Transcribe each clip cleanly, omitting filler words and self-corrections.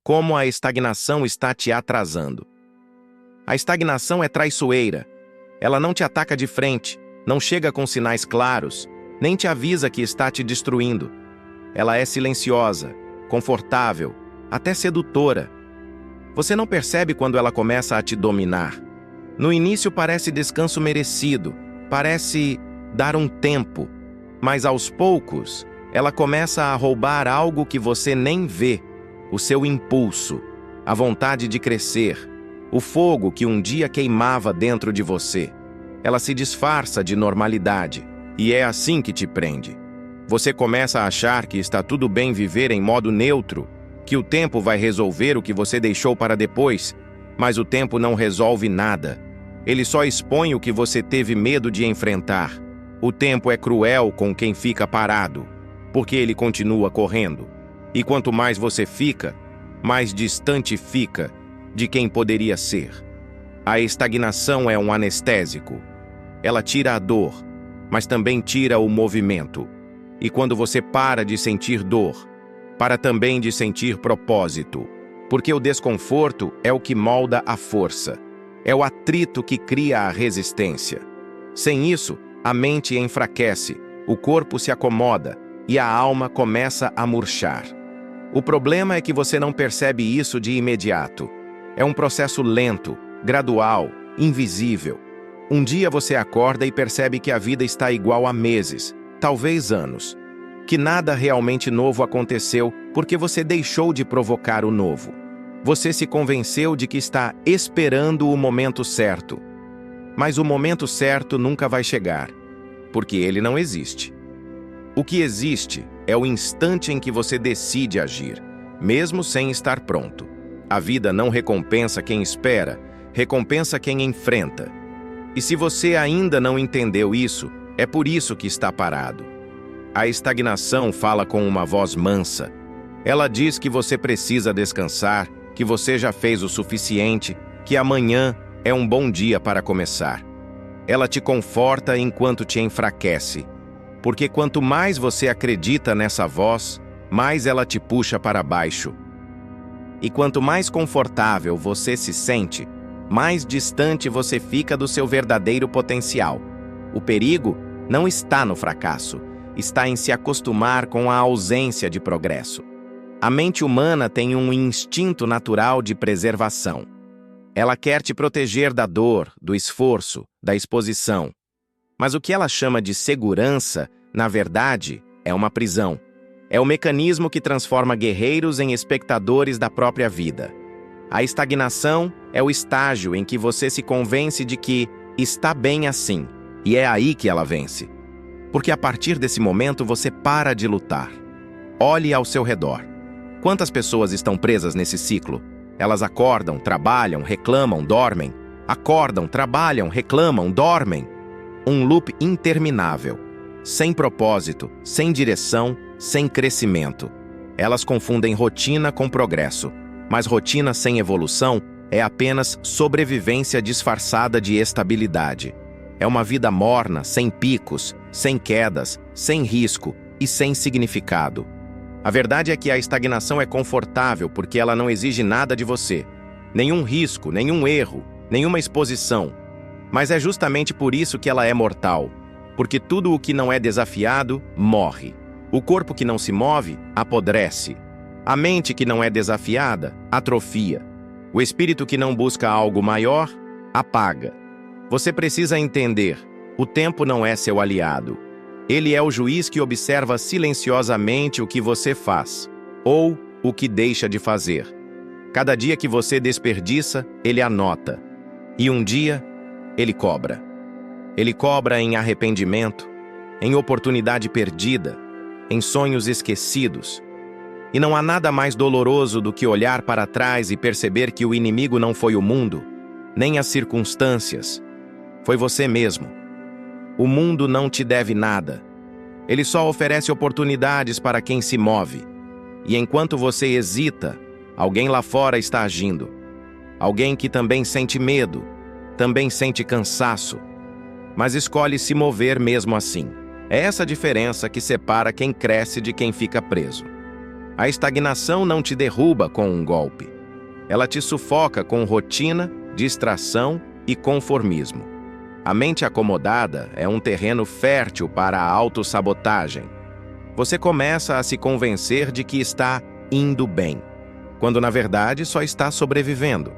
como a estagnação está te atrasando. A estagnação é traiçoeira. Ela não te ataca de frente, não chega com sinais claros, nem te avisa que está te destruindo. Ela é silenciosa, confortável, até sedutora. Você não percebe quando ela começa a te dominar. No início parece descanso merecido, parece dar um tempo, mas aos poucos ela começa a roubar algo que você nem vê, o seu impulso, a vontade de crescer, o fogo que um dia queimava dentro de você. Ela se disfarça de normalidade, e é assim que te prende. Você começa a achar que está tudo bem viver em modo neutro, que o tempo vai resolver o que você deixou para depois, mas o tempo não resolve nada. Ele só expõe o que você teve medo de enfrentar. O tempo é cruel com quem fica parado, porque ele continua correndo. E quanto mais você fica, mais distante fica de quem poderia ser. A estagnação é um anestésico. Ela tira a dor, mas também tira o movimento. E quando você para de sentir dor, para também de sentir propósito, porque o desconforto é o que molda a força, é o atrito que cria a resistência. Sem isso, a mente enfraquece, o corpo se acomoda e a alma começa a murchar. O problema é que você não percebe isso de imediato. É um processo lento, gradual, invisível. Um dia você acorda e percebe que a vida está igual há meses, talvez anos. Que nada realmente novo aconteceu porque você deixou de provocar o novo. Você se convenceu de que está esperando o momento certo. Mas o momento certo nunca vai chegar, porque ele não existe. O que existe é o instante em que você decide agir, mesmo sem estar pronto. A vida não recompensa quem espera, recompensa quem enfrenta. E se você ainda não entendeu isso, é por isso que está parado. A estagnação fala com uma voz mansa. Ela diz que você precisa descansar, que você já fez o suficiente, que amanhã é um bom dia para começar. Ela te conforta enquanto te enfraquece, porque quanto mais você acredita nessa voz, mais ela te puxa para baixo. E quanto mais confortável você se sente, mais distante você fica do seu verdadeiro potencial. O perigo não está no fracasso, está em se acostumar com a ausência de progresso. A mente humana tem um instinto natural de preservação. Ela quer te proteger da dor, do esforço, da exposição. Mas o que ela chama de segurança, na verdade, é uma prisão. É o mecanismo que transforma guerreiros em espectadores da própria vida. A estagnação é o estágio em que você se convence de que está bem assim, e é aí que ela vence. Porque a partir desse momento você para de lutar. Olhe ao seu redor. Quantas pessoas estão presas nesse ciclo? Elas acordam, trabalham, reclamam, dormem. Acordam, trabalham, reclamam, dormem. Um loop interminável. Sem propósito, sem direção, sem crescimento. Elas confundem rotina com progresso. Mas rotina sem evolução é apenas sobrevivência disfarçada de estabilidade. É uma vida morna, sem picos, sem quedas, sem risco e sem significado. A verdade é que a estagnação é confortável porque ela não exige nada de você. Nenhum risco, nenhum erro, nenhuma exposição. Mas é justamente por isso que ela é mortal. Porque tudo o que não é desafiado, morre. O corpo que não se move, apodrece. A mente que não é desafiada, atrofia. O espírito que não busca algo maior, apaga. Você precisa entender, o tempo não é seu aliado. Ele é o juiz que observa silenciosamente o que você faz, ou o que deixa de fazer. Cada dia que você desperdiça, ele anota. E um dia, ele cobra. Ele cobra em arrependimento, em oportunidade perdida, em sonhos esquecidos. E não há nada mais doloroso do que olhar para trás e perceber que o inimigo não foi o mundo, nem as circunstâncias. Foi você mesmo. O mundo não te deve nada. Ele só oferece oportunidades para quem se move. E enquanto você hesita, alguém lá fora está agindo. Alguém que também sente medo, também sente cansaço, mas escolhe se mover mesmo assim. É essa a diferença que separa quem cresce de quem fica preso. A estagnação não te derruba com um golpe. Ela te sufoca com rotina, distração e conformismo. A mente acomodada é um terreno fértil para a autossabotagem. Você começa a se convencer de que está indo bem, quando na verdade só está sobrevivendo.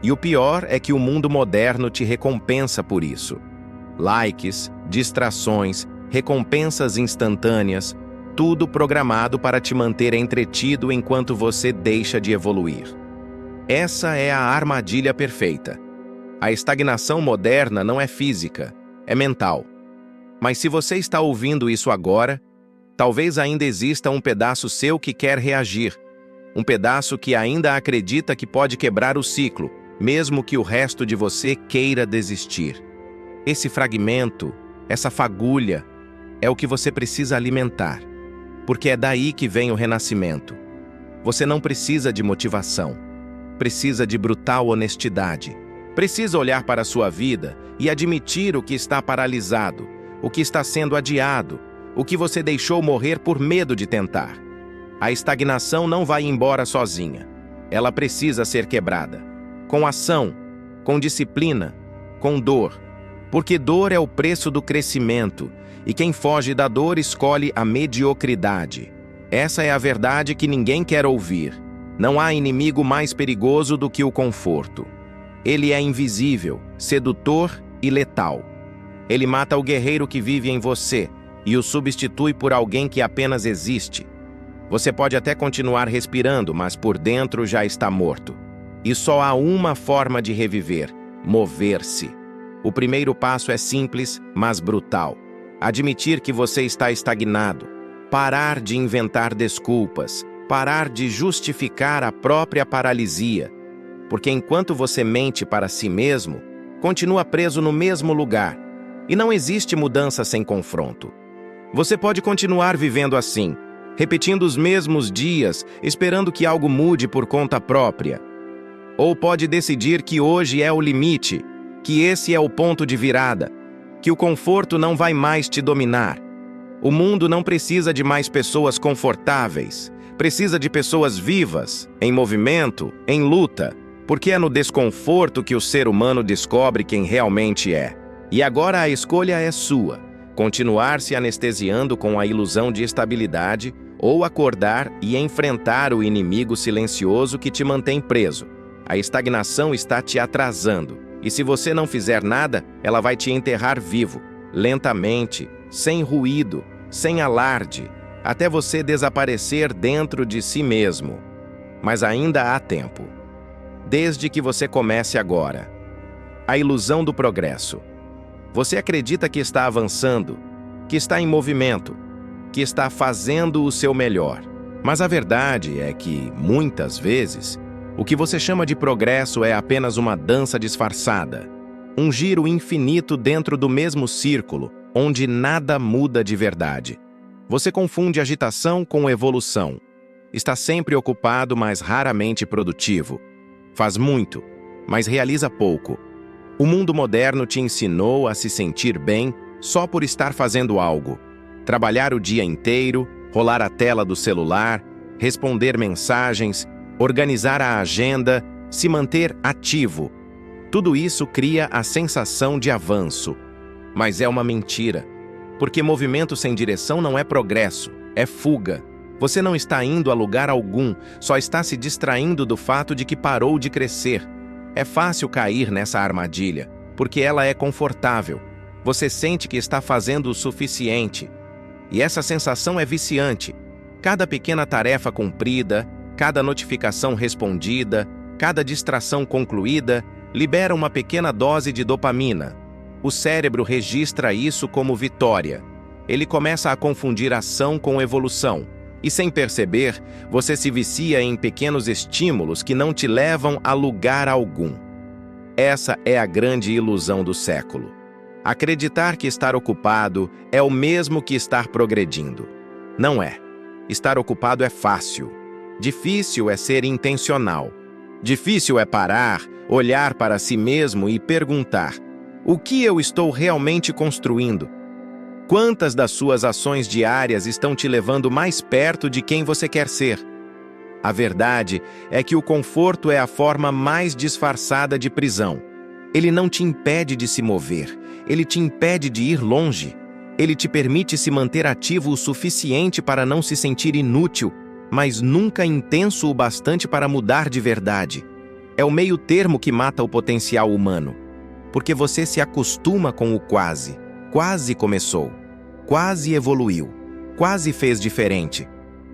E o pior é que o mundo moderno te recompensa por isso. Likes, distrações, recompensas instantâneas, tudo programado para te manter entretido enquanto você deixa de evoluir. Essa é a armadilha perfeita. A estagnação moderna não é física, é mental. Mas se você está ouvindo isso agora, talvez ainda exista um pedaço seu que quer reagir, um pedaço que ainda acredita que pode quebrar o ciclo, mesmo que o resto de você queira desistir. Esse fragmento, essa fagulha, é o que você precisa alimentar, porque é daí que vem o renascimento. Você não precisa de motivação, precisa de brutal honestidade. Precisa olhar para a sua vida e admitir o que está paralisado, o que está sendo adiado, o que você deixou morrer por medo de tentar. A estagnação não vai embora sozinha. Ela precisa ser quebrada. Com ação, com disciplina, com dor. Porque dor é o preço do crescimento, e quem foge da dor escolhe a mediocridade. Essa é a verdade que ninguém quer ouvir. Não há inimigo mais perigoso do que o conforto. Ele é invisível, sedutor e letal. Ele mata o guerreiro que vive em você e o substitui por alguém que apenas existe. Você pode até continuar respirando, mas por dentro já está morto. E só há uma forma de reviver: mover-se. O primeiro passo é simples, mas brutal. Admitir que você está estagnado. Parar de inventar desculpas. Parar de justificar a própria paralisia. Porque enquanto você mente para si mesmo, continua preso no mesmo lugar. E não existe mudança sem confronto. Você pode continuar vivendo assim, repetindo os mesmos dias, esperando que algo mude por conta própria. Ou pode decidir que hoje é o limite, que esse é o ponto de virada, que o conforto não vai mais te dominar. O mundo não precisa de mais pessoas confortáveis, precisa de pessoas vivas, em movimento, em luta. Porque é no desconforto que o ser humano descobre quem realmente é. E agora a escolha é sua: continuar se anestesiando com a ilusão de estabilidade ou acordar e enfrentar o inimigo silencioso que te mantém preso. A estagnação está te atrasando, e se você não fizer nada, ela vai te enterrar vivo, lentamente, sem ruído, sem alarde, até você desaparecer dentro de si mesmo. Mas ainda há tempo. Desde que você comece agora. A ilusão do progresso. Você acredita que está avançando, que está em movimento, que está fazendo o seu melhor. Mas a verdade é que, muitas vezes, o que você chama de progresso é apenas uma dança disfarçada. Um giro infinito dentro do mesmo círculo, onde nada muda de verdade. Você confunde agitação com evolução. Está sempre ocupado, mas raramente produtivo. Faz muito, mas realiza pouco. O mundo moderno te ensinou a se sentir bem só por estar fazendo algo. Trabalhar o dia inteiro, rolar a tela do celular, responder mensagens, organizar a agenda, se manter ativo. Tudo isso cria a sensação de avanço. Mas é uma mentira. Porque movimento sem direção não é progresso, é fuga. Você não está indo a lugar algum, só está se distraindo do fato de que parou de crescer. É fácil cair nessa armadilha, porque ela é confortável. Você sente que está fazendo o suficiente. E essa sensação é viciante. Cada pequena tarefa cumprida, cada notificação respondida, cada distração concluída, libera uma pequena dose de dopamina. O cérebro registra isso como vitória. Ele começa a confundir ação com evolução. E sem perceber, você se vicia em pequenos estímulos que não te levam a lugar algum. Essa é a grande ilusão do século. Acreditar que estar ocupado é o mesmo que estar progredindo. Não é. Estar ocupado é fácil. Difícil é ser intencional. Difícil é parar, olhar para si mesmo e perguntar: o que eu estou realmente construindo? Quantas das suas ações diárias estão te levando mais perto de quem você quer ser? A verdade é que o conforto é a forma mais disfarçada de prisão. Ele não te impede de se mover, ele te impede de ir longe. Ele te permite se manter ativo o suficiente para não se sentir inútil, mas nunca intenso o bastante para mudar de verdade. É o meio termo que mata o potencial humano, porque você se acostuma com o quase. Quase começou, quase evoluiu, quase fez diferente.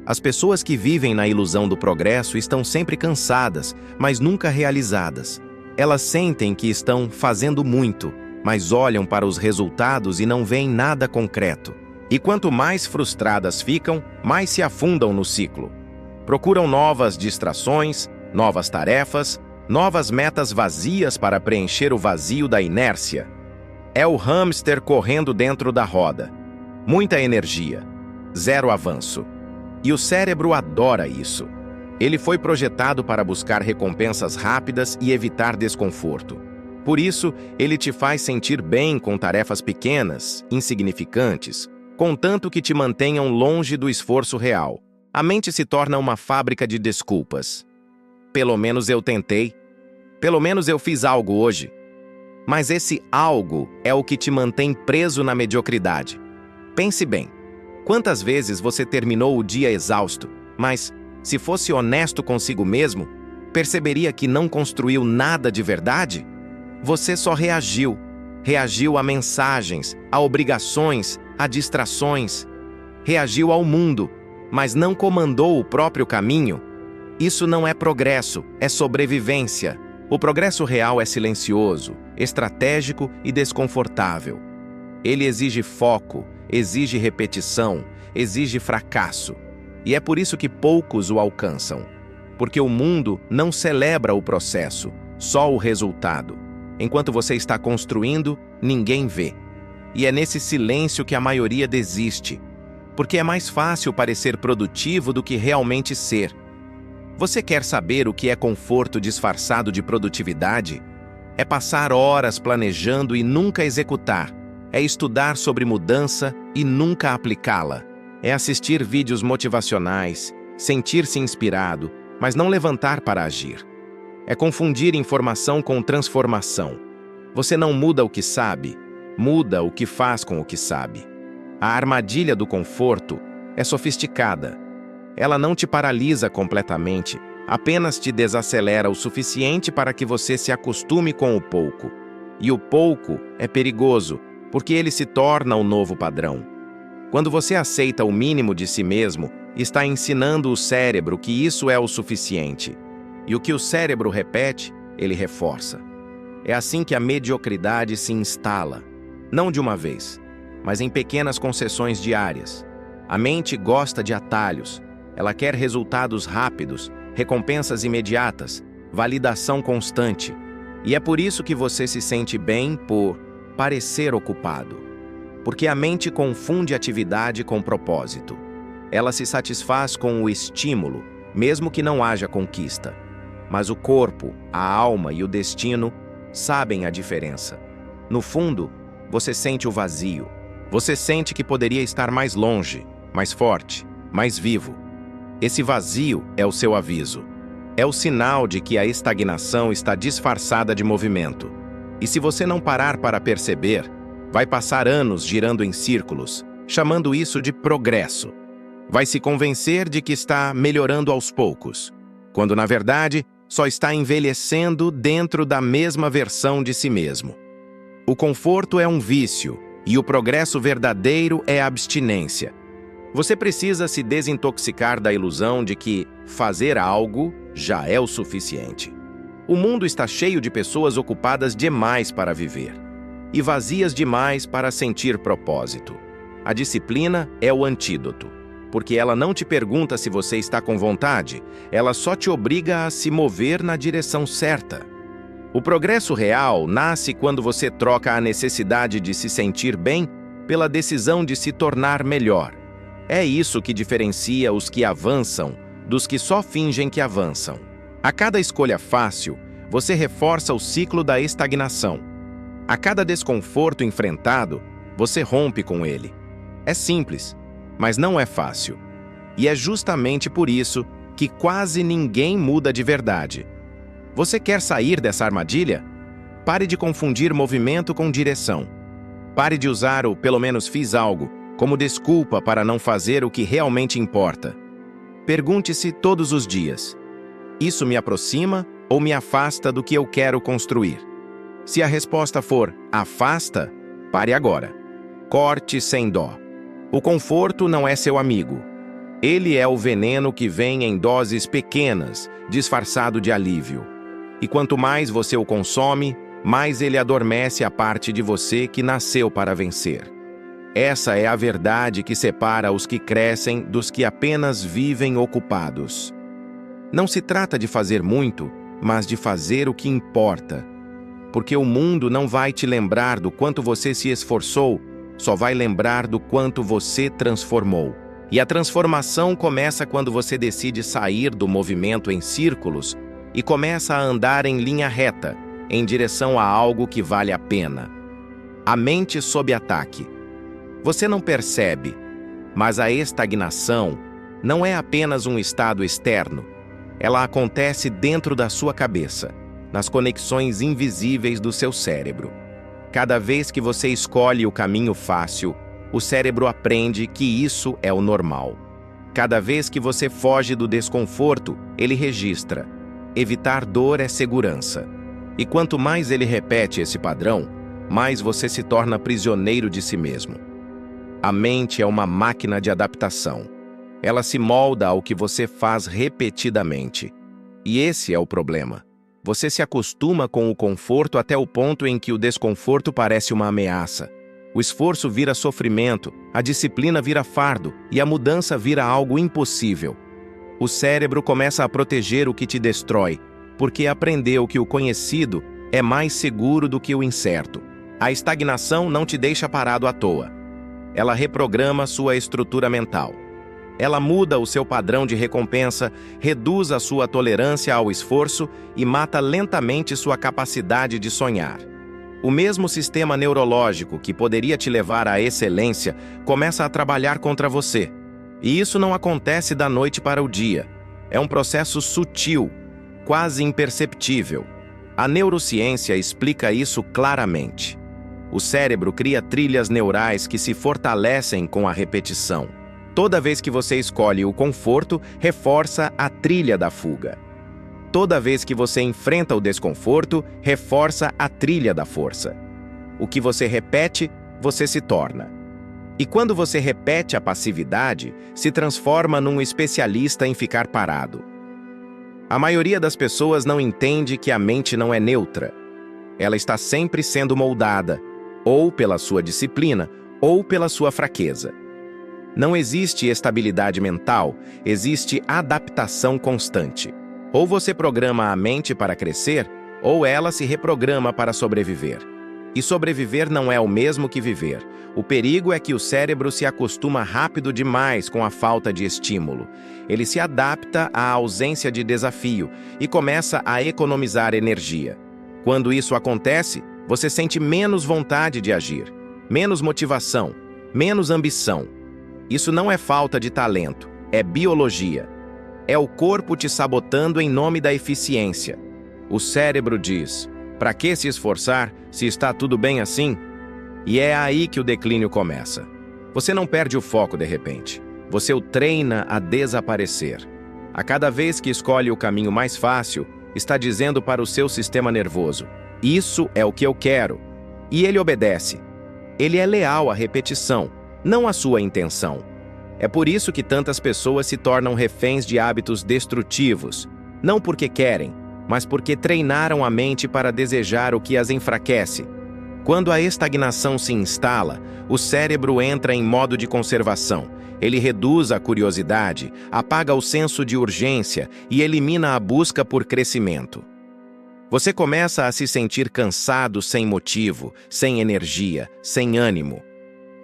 As pessoas que vivem na ilusão do progresso estão sempre cansadas, mas nunca realizadas. Elas sentem que estão fazendo muito, mas olham para os resultados e não veem nada concreto. E quanto mais frustradas ficam, mais se afundam no ciclo. Procuram novas distrações, novas tarefas, novas metas vazias para preencher o vazio da inércia. É o hamster correndo dentro da roda. Muita energia, zero avanço. E o cérebro adora isso. Ele foi projetado para buscar recompensas rápidas e evitar desconforto. Por isso, ele te faz sentir bem com tarefas pequenas, insignificantes, contanto que te mantenham longe do esforço real. A mente se torna uma fábrica de desculpas. Pelo menos eu tentei. Pelo menos eu fiz algo hoje. Mas esse algo é o que te mantém preso na mediocridade. Pense bem. Quantas vezes você terminou o dia exausto, mas, se fosse honesto consigo mesmo, perceberia que não construiu nada de verdade? Você só reagiu. Reagiu a mensagens, a obrigações, a distrações. Reagiu ao mundo, mas não comandou o próprio caminho. Isso não é progresso, é sobrevivência. O progresso real é silencioso, estratégico e desconfortável. Ele exige foco, exige repetição, exige fracasso. E é por isso que poucos o alcançam. Porque o mundo não celebra o processo, só o resultado. Enquanto você está construindo, ninguém vê. E é nesse silêncio que a maioria desiste, porque é mais fácil parecer produtivo do que realmente ser. Você quer saber o que é conforto disfarçado de produtividade? É passar horas planejando e nunca executar. É estudar sobre mudança e nunca aplicá-la. É assistir vídeos motivacionais, sentir-se inspirado, mas não levantar para agir. É confundir informação com transformação. Você não muda o que sabe, muda o que faz com o que sabe. A armadilha do conforto é sofisticada. Ela não te paralisa completamente, apenas te desacelera o suficiente para que você se acostume com o pouco. E o pouco é perigoso, porque ele se torna o novo padrão. Quando você aceita o mínimo de si mesmo, está ensinando o cérebro que isso é o suficiente. E o que o cérebro repete, ele reforça. É assim que a mediocridade se instala, não de uma vez, mas em pequenas concessões diárias. A mente gosta de atalhos, ela quer resultados rápidos, recompensas imediatas, validação constante. E é por isso que você se sente bem por parecer ocupado. Porque a mente confunde atividade com propósito. Ela se satisfaz com o estímulo, mesmo que não haja conquista. Mas o corpo, a alma e o destino sabem a diferença. No fundo, você sente o vazio. Você sente que poderia estar mais longe, mais forte, mais vivo. Esse vazio é o seu aviso. É o sinal de que a estagnação está disfarçada de movimento. E se você não parar para perceber, vai passar anos girando em círculos, chamando isso de progresso. Vai se convencer de que está melhorando aos poucos, quando na verdade só está envelhecendo dentro da mesma versão de si mesmo. O conforto é um vício e o progresso verdadeiro é a abstinência. Você precisa se desintoxicar da ilusão de que fazer algo já é o suficiente. O mundo está cheio de pessoas ocupadas demais para viver e vazias demais para sentir propósito. A disciplina é o antídoto, porque ela não te pergunta se você está com vontade, ela só te obriga a se mover na direção certa. O progresso real nasce quando você troca a necessidade de se sentir bem pela decisão de se tornar melhor. É isso que diferencia os que avançam dos que só fingem que avançam. A cada escolha fácil, você reforça o ciclo da estagnação. A cada desconforto enfrentado, você rompe com ele. É simples, mas não é fácil. E é justamente por isso que quase ninguém muda de verdade. Você quer sair dessa armadilha? Pare de confundir movimento com direção. Pare de usar o "pelo menos fiz algo" como desculpa para não fazer o que realmente importa. Pergunte-se todos os dias: isso me aproxima ou me afasta do que eu quero construir? Se a resposta for afasta, pare agora. Corte sem dó. O conforto não é seu amigo. Ele é o veneno que vem em doses pequenas, disfarçado de alívio. E quanto mais você o consome, mais ele adormece a parte de você que nasceu para vencer. Essa é a verdade que separa os que crescem dos que apenas vivem ocupados. Não se trata de fazer muito, mas de fazer o que importa. Porque o mundo não vai te lembrar do quanto você se esforçou, só vai lembrar do quanto você transformou. E a transformação começa quando você decide sair do movimento em círculos e começa a andar em linha reta, em direção a algo que vale a pena. A mente sob ataque. Você não percebe, mas a estagnação não é apenas um estado externo. Ela acontece dentro da sua cabeça, nas conexões invisíveis do seu cérebro. Cada vez que você escolhe o caminho fácil, o cérebro aprende que isso é o normal. Cada vez que você foge do desconforto, ele registra: evitar dor é segurança. E quanto mais ele repete esse padrão, mais você se torna prisioneiro de si mesmo. A mente é uma máquina de adaptação. Ela se molda ao que você faz repetidamente. E esse é o problema. Você se acostuma com o conforto até o ponto em que o desconforto parece uma ameaça. O esforço vira sofrimento, a disciplina vira fardo e a mudança vira algo impossível. O cérebro começa a proteger o que te destrói, porque aprendeu que o conhecido é mais seguro do que o incerto. A estagnação não te deixa parado à toa. Ela reprograma sua estrutura mental. Ela muda o seu padrão de recompensa, reduz a sua tolerância ao esforço e mata lentamente sua capacidade de sonhar. O mesmo sistema neurológico que poderia te levar à excelência começa a trabalhar contra você. E isso não acontece da noite para o dia. É um processo sutil, quase imperceptível. A neurociência explica isso claramente. O cérebro cria trilhas neurais que se fortalecem com a repetição. Toda vez que você escolhe o conforto, reforça a trilha da fuga. Toda vez que você enfrenta o desconforto, reforça a trilha da força. O que você repete, você se torna. E quando você repete a passividade, se transforma num especialista em ficar parado. A maioria das pessoas não entende que a mente não é neutra. Ela está sempre sendo moldada, ou pela sua disciplina, ou pela sua fraqueza. Não existe estabilidade mental, existe adaptação constante. Ou você programa a mente para crescer, ou ela se reprograma para sobreviver. E sobreviver não é o mesmo que viver. O perigo é que o cérebro se acostuma rápido demais com a falta de estímulo. Ele se adapta à ausência de desafio e começa a economizar energia. Quando isso acontece, você sente menos vontade de agir, menos motivação, menos ambição. Isso não é falta de talento, é biologia. É o corpo te sabotando em nome da eficiência. O cérebro diz: para que se esforçar se está tudo bem assim? E é aí que o declínio começa. Você não perde o foco de repente. Você o treina a desaparecer. A cada vez que escolhe o caminho mais fácil, está dizendo para o seu sistema nervoso: isso é o que eu quero. E ele obedece. Ele é leal à repetição, não à sua intenção. É por isso que tantas pessoas se tornam reféns de hábitos destrutivos, não porque querem, mas porque treinaram a mente para desejar o que as enfraquece. Quando a estagnação se instala, o cérebro entra em modo de conservação. Ele reduz a curiosidade, apaga o senso de urgência e elimina a busca por crescimento. Você começa a se sentir cansado sem motivo, sem energia, sem ânimo.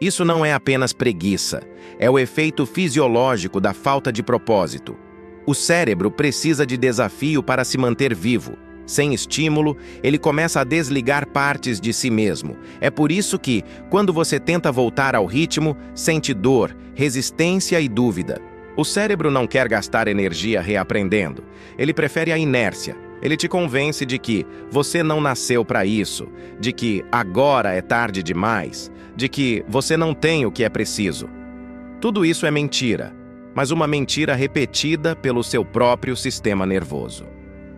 Isso não é apenas preguiça, é o efeito fisiológico da falta de propósito. O cérebro precisa de desafio para se manter vivo. Sem estímulo, ele começa a desligar partes de si mesmo. É por isso que, quando você tenta voltar ao ritmo, sente dor, resistência e dúvida. O cérebro não quer gastar energia reaprendendo. Ele prefere a inércia. Ele te convence de que você não nasceu para isso, de que agora é tarde demais, de que você não tem o que é preciso. Tudo isso é mentira, mas uma mentira repetida pelo seu próprio sistema nervoso.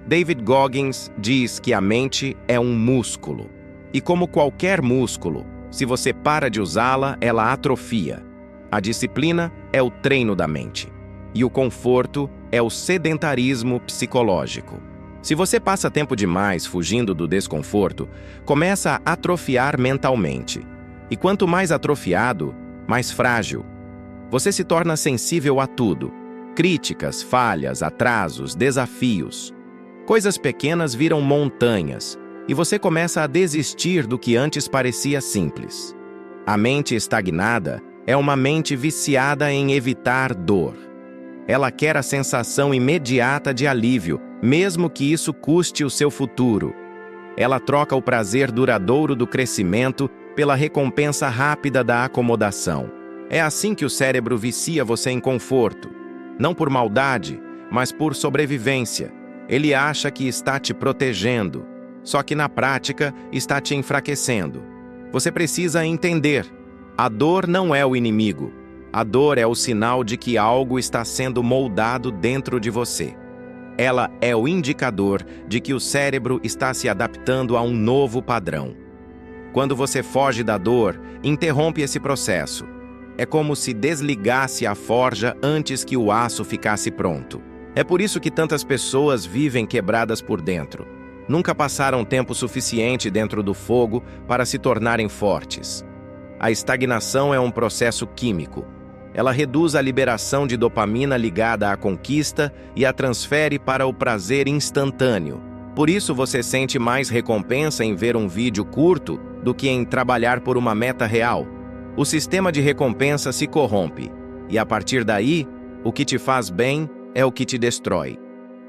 David Goggins diz que a mente é um músculo. E como qualquer músculo, se você para de usá-la, ela atrofia. A disciplina é o treino da mente. E o conforto é o sedentarismo psicológico. Se você passa tempo demais fugindo do desconforto, começa a atrofiar mentalmente. E quanto mais atrofiado, mais frágil. Você se torna sensível a tudo. Críticas, falhas, atrasos, desafios. Coisas pequenas viram montanhas, e você começa a desistir do que antes parecia simples. A mente estagnada é uma mente viciada em evitar dor. Ela quer a sensação imediata de alívio, mesmo que isso custe o seu futuro. Ela troca o prazer duradouro do crescimento pela recompensa rápida da acomodação. É assim que o cérebro vicia você em conforto. Não por maldade, mas por sobrevivência. Ele acha que está te protegendo, só que na prática está te enfraquecendo. Você precisa entender: a dor não é o inimigo. A dor é o sinal de que algo está sendo moldado dentro de você. Ela é o indicador de que o cérebro está se adaptando a um novo padrão. Quando você foge da dor, interrompe esse processo. É como se desligasse a forja antes que o aço ficasse pronto. É por isso que tantas pessoas vivem quebradas por dentro. Nunca passaram tempo suficiente dentro do fogo para se tornarem fortes. A estagnação é um processo químico. Ela reduz a liberação de dopamina ligada à conquista e a transfere para o prazer instantâneo. Por isso você sente mais recompensa em ver um vídeo curto do que em trabalhar por uma meta real. O sistema de recompensa se corrompe, e a partir daí, o que te faz bem é o que te destrói.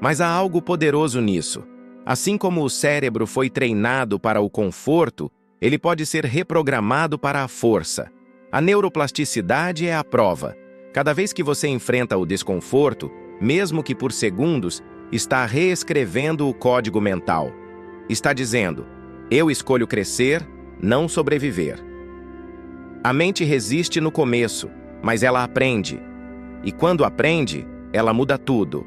Mas há algo poderoso nisso. Assim como o cérebro foi treinado para o conforto, ele pode ser reprogramado para a força. A neuroplasticidade é a prova. Cada vez que você enfrenta o desconforto, mesmo que por segundos, está reescrevendo o código mental. Está dizendo: eu escolho crescer, não sobreviver. A mente resiste no começo, mas ela aprende. E quando aprende, ela muda tudo.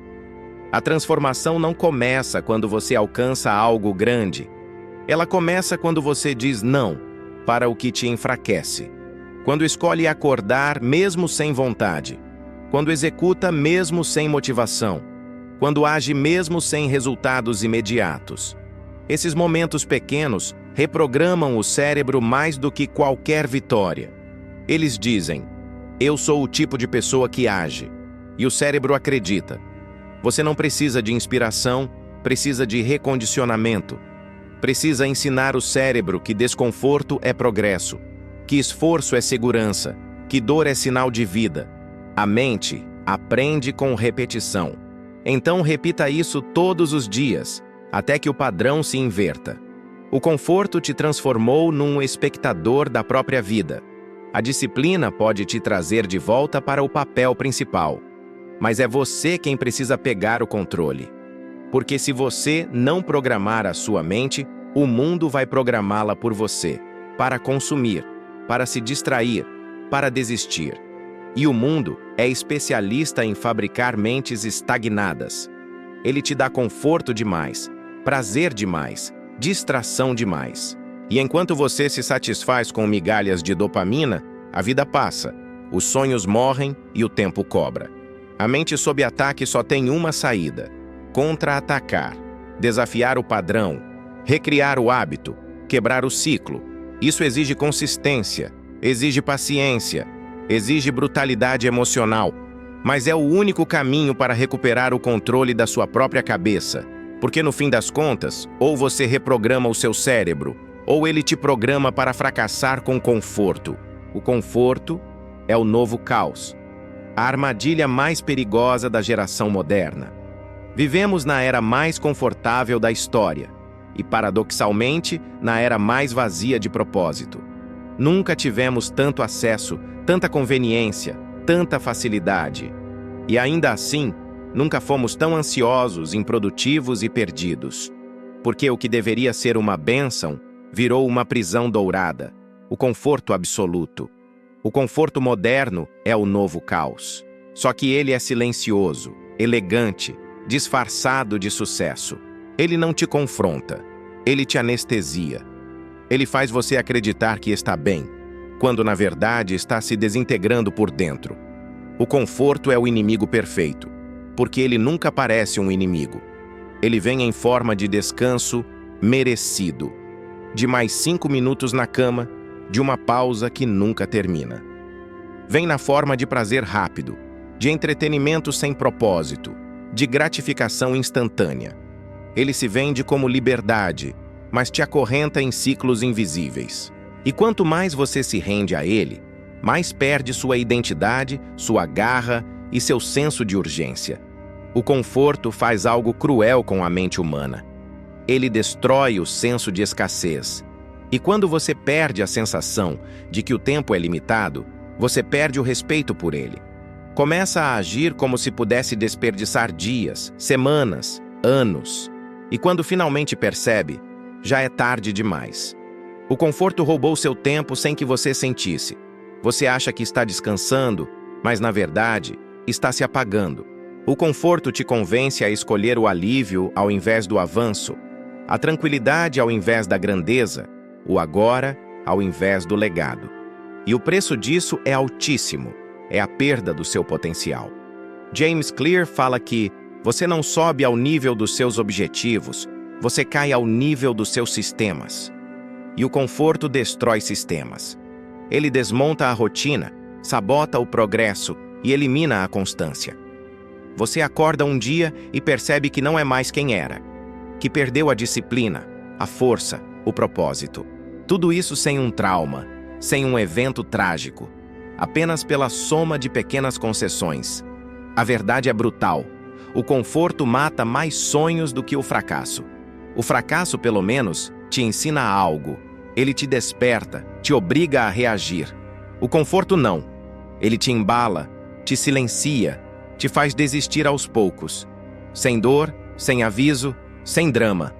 A transformação não começa quando você alcança algo grande. Ela começa quando você diz não para o que te enfraquece. Quando escolhe acordar mesmo sem vontade. Quando executa mesmo sem motivação. Quando age mesmo sem resultados imediatos. Esses momentos pequenos reprogramam o cérebro mais do que qualquer vitória. Eles dizem: eu sou o tipo de pessoa que age. E o cérebro acredita. Você não precisa de inspiração, precisa de recondicionamento. Precisa ensinar o cérebro que desconforto é progresso, que esforço é segurança, que dor é sinal de vida. A mente aprende com repetição. Então repita isso todos os dias, até que o padrão se inverta. O conforto te transformou num espectador da própria vida. A disciplina pode te trazer de volta para o papel principal. Mas é você quem precisa pegar o controle. Porque se você não programar a sua mente, o mundo vai programá-la por você, para consumir, para se distrair, para desistir. E o mundo é especialista em fabricar mentes estagnadas. Ele te dá conforto demais, prazer demais, distração demais. E enquanto você se satisfaz com migalhas de dopamina, a vida passa, os sonhos morrem e o tempo cobra. A mente sob ataque só tem uma saída: contra-atacar, desafiar o padrão, recriar o hábito, quebrar o ciclo. Isso exige consistência, exige paciência, exige brutalidade emocional, mas é o único caminho para recuperar o controle da sua própria cabeça, porque no fim das contas, ou você reprograma o seu cérebro, ou ele te programa para fracassar com conforto. O conforto é o novo caos. A armadilha mais perigosa da geração moderna. Vivemos na era mais confortável da história e, paradoxalmente, na era mais vazia de propósito. Nunca tivemos tanto acesso, tanta conveniência, tanta facilidade. E ainda assim, nunca fomos tão ansiosos, improdutivos e perdidos. Porque o que deveria ser uma bênção virou uma prisão dourada, o conforto absoluto. O conforto moderno é o novo caos. Só que ele é silencioso, elegante, disfarçado de sucesso. Ele não te confronta, ele te anestesia. Ele faz você acreditar que está bem, quando na verdade está se desintegrando por dentro. O conforto é o inimigo perfeito, porque ele nunca parece um inimigo. Ele vem em forma de descanso merecido, de mais 5 minutos na cama, de uma pausa que nunca termina. Vem na forma de prazer rápido, de entretenimento sem propósito, de gratificação instantânea. Ele se vende como liberdade, mas te acorrenta em ciclos invisíveis. E quanto mais você se rende a ele, mais perde sua identidade, sua garra e seu senso de urgência. O conforto faz algo cruel com a mente humana. Ele destrói o senso de escassez. E quando você perde a sensação de que o tempo é limitado, você perde o respeito por ele. Começa a agir como se pudesse desperdiçar dias, semanas, anos. E quando finalmente percebe, já é tarde demais. O conforto roubou seu tempo sem que você sentisse. Você acha que está descansando, mas na verdade, está se apagando. O conforto te convence a escolher o alívio ao invés do avanço, a tranquilidade ao invés da grandeza, o agora ao invés do legado. E o preço disso é altíssimo, é a perda do seu potencial. James Clear fala que você não sobe ao nível dos seus objetivos, você cai ao nível dos seus sistemas. E o conforto destrói sistemas. Ele desmonta a rotina, sabota o progresso e elimina a constância. Você acorda um dia e percebe que não é mais quem era, que perdeu a disciplina, a força, o propósito. Tudo isso sem um trauma, sem um evento trágico, apenas pela soma de pequenas concessões. A verdade é brutal. O conforto mata mais sonhos do que o fracasso. O fracasso, pelo menos, te ensina algo. Ele te desperta, te obriga a reagir. O conforto não. Ele te embala, te silencia, te faz desistir aos poucos. Sem dor, sem aviso, sem drama.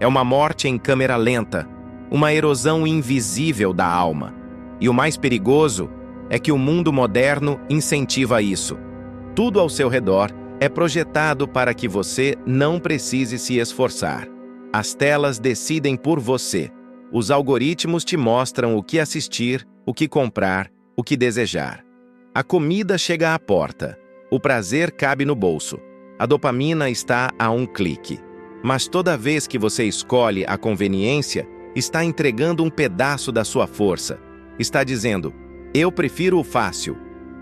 É uma morte em câmera lenta, uma erosão invisível da alma. E o mais perigoso é que o mundo moderno incentiva isso. Tudo ao seu redor é projetado para que você não precise se esforçar. As telas decidem por você. Os algoritmos te mostram o que assistir, o que comprar, o que desejar. A comida chega à porta. O prazer cabe no bolso. A dopamina está a um clique. Mas toda vez que você escolhe a conveniência, está entregando um pedaço da sua força. Está dizendo, eu prefiro o fácil.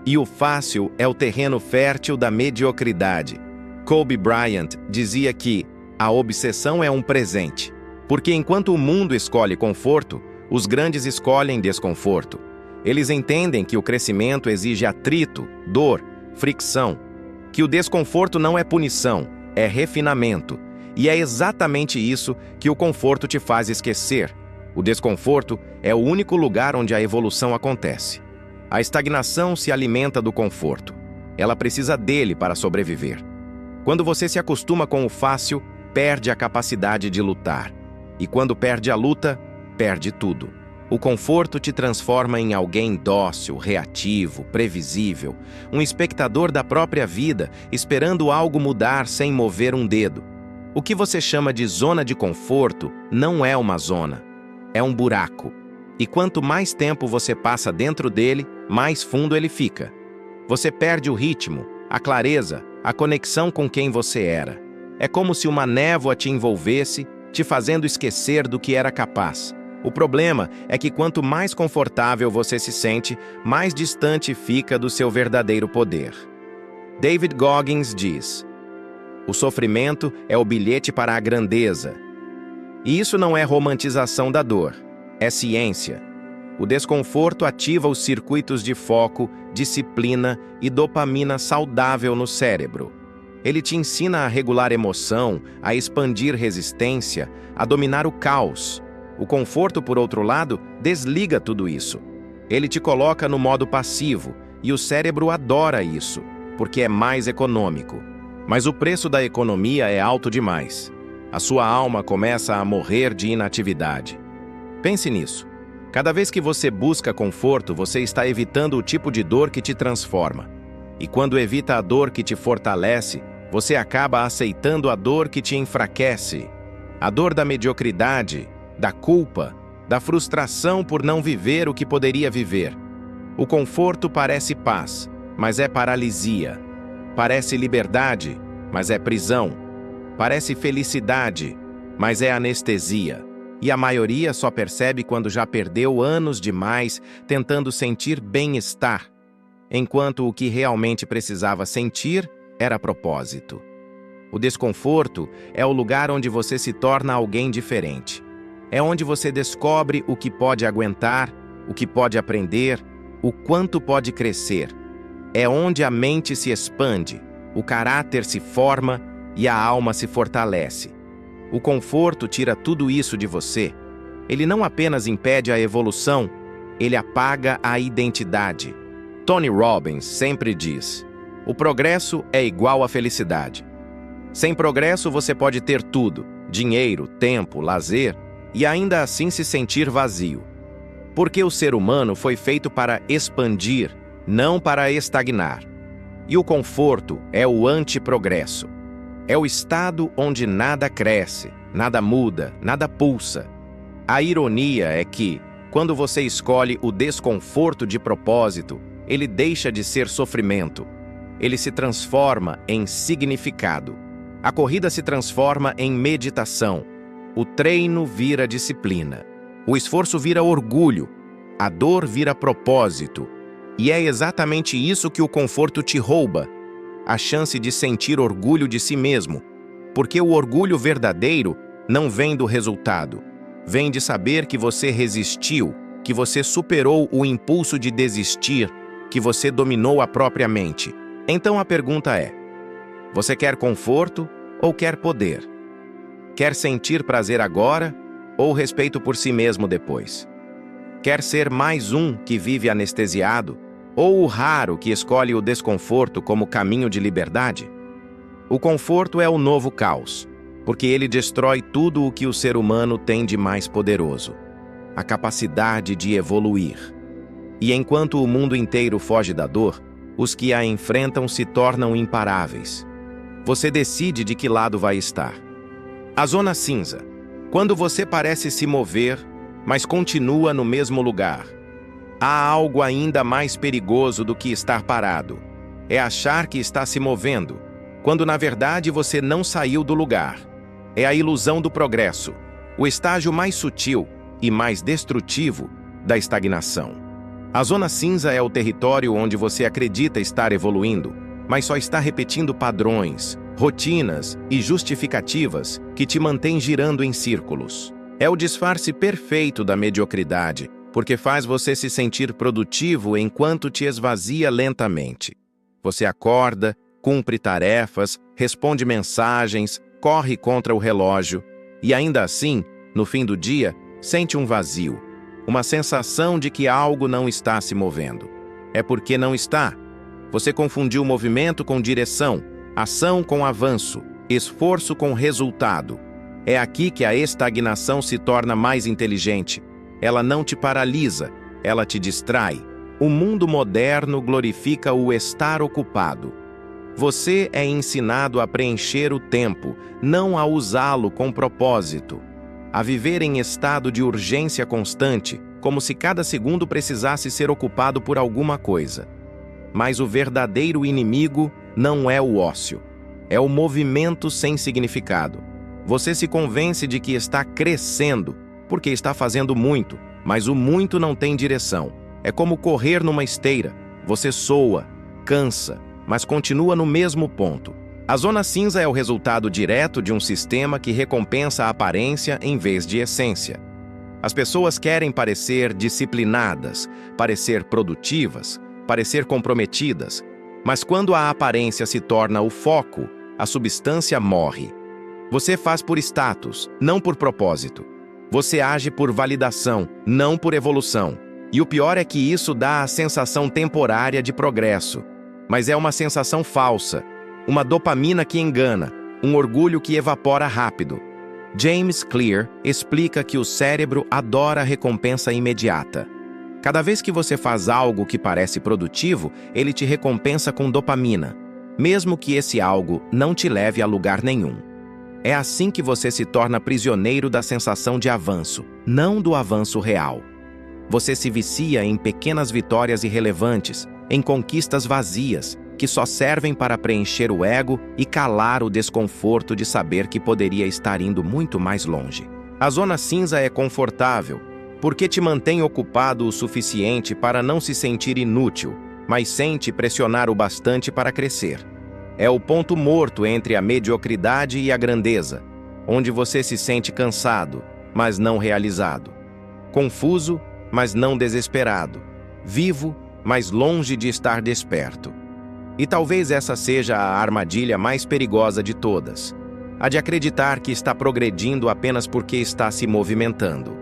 E o fácil é o terreno fértil da mediocridade. Kobe Bryant dizia que a obsessão é um presente, porque enquanto o mundo escolhe conforto, os grandes escolhem desconforto. Eles entendem que o crescimento exige atrito, dor, fricção, que o desconforto não é punição, é refinamento. E é exatamente isso que o conforto te faz esquecer. O desconforto é o único lugar onde a evolução acontece. A estagnação se alimenta do conforto. Ela precisa dele para sobreviver. Quando você se acostuma com o fácil, perde a capacidade de lutar. E quando perde a luta, perde tudo. O conforto te transforma em alguém dócil, reativo, previsível, um espectador da própria vida, esperando algo mudar sem mover um dedo. O que você chama de zona de conforto não é uma zona, é um buraco. E quanto mais tempo você passa dentro dele, mais fundo ele fica. Você perde o ritmo, a clareza, a conexão com quem você era. É como se uma névoa te envolvesse, te fazendo esquecer do que era capaz. O problema é que quanto mais confortável você se sente, mais distante fica do seu verdadeiro poder. David Goggins diz: o sofrimento é o bilhete para a grandeza. E isso não é romantização da dor, é ciência. O desconforto ativa os circuitos de foco, disciplina e dopamina saudável no cérebro. Ele te ensina a regular emoção, a expandir resistência, a dominar o caos. O conforto, por outro lado, desliga tudo isso. Ele te coloca no modo passivo, e o cérebro adora isso, porque é mais econômico. Mas o preço da economia é alto demais. A sua alma começa a morrer de inatividade. Pense nisso. Cada vez que você busca conforto, você está evitando o tipo de dor que te transforma. E quando evita a dor que te fortalece, você acaba aceitando a dor que te enfraquece. A dor da mediocridade, da culpa, da frustração por não viver o que poderia viver. O conforto parece paz, mas é paralisia. Parece liberdade, mas é prisão. Parece felicidade, mas é anestesia. E a maioria só percebe quando já perdeu anos demais tentando sentir bem-estar, enquanto o que realmente precisava sentir era propósito. O desconforto é o lugar onde você se torna alguém diferente. É onde você descobre o que pode aguentar, o que pode aprender, o quanto pode crescer. É onde a mente se expande, o caráter se forma e a alma se fortalece. O conforto tira tudo isso de você. Ele não apenas impede a evolução, ele apaga a identidade. Tony Robbins sempre diz: o progresso é igual à felicidade. Sem progresso você pode ter tudo, dinheiro, tempo, lazer, e ainda assim se sentir vazio. Porque o ser humano foi feito para expandir, não para estagnar. E o conforto é o antiprogresso. É o estado onde nada cresce, nada muda, nada pulsa. A ironia é que, quando você escolhe o desconforto de propósito, ele deixa de ser sofrimento. Ele se transforma em significado. A corrida se transforma em meditação. O treino vira disciplina. O esforço vira orgulho. A dor vira propósito. E é exatamente isso que o conforto te rouba. A chance de sentir orgulho de si mesmo. Porque o orgulho verdadeiro não vem do resultado. Vem de saber que você resistiu, que você superou o impulso de desistir, que você dominou a própria mente. Então a pergunta é: você quer conforto ou quer poder? Quer sentir prazer agora ou respeito por si mesmo depois? Quer ser mais um que vive anestesiado ou o raro que escolhe o desconforto como caminho de liberdade? O conforto é o novo caos, porque ele destrói tudo o que o ser humano tem de mais poderoso: a capacidade de evoluir. E enquanto o mundo inteiro foge da dor, os que a enfrentam se tornam imparáveis. Você decide de que lado vai estar. A zona cinza, quando você parece se mover, mas continua no mesmo lugar. Há algo ainda mais perigoso do que estar parado. É achar que está se movendo, quando na verdade você não saiu do lugar. É a ilusão do progresso, o estágio mais sutil e mais destrutivo da estagnação. A zona cinza é o território onde você acredita estar evoluindo, mas só está repetindo padrões, rotinas e justificativas que te mantêm girando em círculos. É o disfarce perfeito da mediocridade, porque faz você se sentir produtivo enquanto te esvazia lentamente. Você acorda, cumpre tarefas, responde mensagens, corre contra o relógio e ainda assim, no fim do dia, sente um vazio, uma sensação de que algo não está se movendo. É porque não está. Você confundiu movimento com direção, ação com avanço, esforço com resultado. É aqui que a estagnação se torna mais inteligente. Ela não te paralisa, ela te distrai. O mundo moderno glorifica o estar ocupado. Você é ensinado a preencher o tempo, não a usá-lo com propósito. A viver em estado de urgência constante, como se cada segundo precisasse ser ocupado por alguma coisa. Mas o verdadeiro inimigo não é o ócio. É o movimento sem significado. Você se convence de que está crescendo, porque está fazendo muito, mas o muito não tem direção. É como correr numa esteira. Você soa, cansa, mas continua no mesmo ponto. A zona cinza é o resultado direto de um sistema que recompensa a aparência em vez de essência. As pessoas querem parecer disciplinadas, parecer produtivas, parecer comprometidas, mas quando a aparência se torna o foco, a substância morre. Você faz por status, não por propósito. Você age por validação, não por evolução. E o pior é que isso dá a sensação temporária de progresso. Mas é uma sensação falsa, uma dopamina que engana, um orgulho que evapora rápido. James Clear explica que o cérebro adora a recompensa imediata. Cada vez que você faz algo que parece produtivo, ele te recompensa com dopamina, mesmo que esse algo não te leve a lugar nenhum. É assim que você se torna prisioneiro da sensação de avanço, não do avanço real. Você se vicia em pequenas vitórias irrelevantes, em conquistas vazias, que só servem para preencher o ego e calar o desconforto de saber que poderia estar indo muito mais longe. A zona cinza é confortável, porque te mantém ocupado o suficiente para não se sentir inútil, mas sem te pressionar o bastante para crescer. É o ponto morto entre a mediocridade e a grandeza, onde você se sente cansado, mas não realizado. Confuso, mas não desesperado. Vivo, mas longe de estar desperto. E talvez essa seja a armadilha mais perigosa de todas, a de acreditar que está progredindo apenas porque está se movimentando.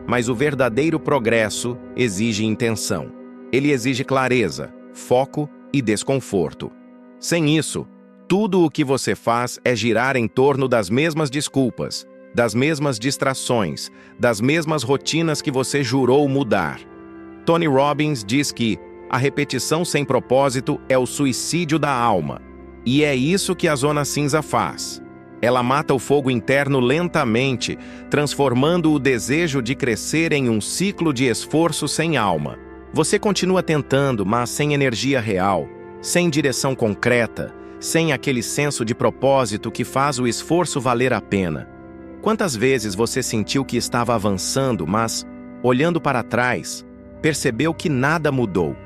Mas o verdadeiro progresso exige intenção. Ele exige clareza, foco e desconforto. Sem isso, tudo o que você faz é girar em torno das mesmas desculpas, das mesmas distrações, das mesmas rotinas que você jurou mudar. Tony Robbins diz que a repetição sem propósito é o suicídio da alma. E é isso que a zona cinza faz. Ela mata o fogo interno lentamente, transformando o desejo de crescer em um ciclo de esforço sem alma. Você continua tentando, mas sem energia real, sem direção concreta, sem aquele senso de propósito que faz o esforço valer a pena. Quantas vezes você sentiu que estava avançando, mas, olhando para trás, percebeu que nada mudou?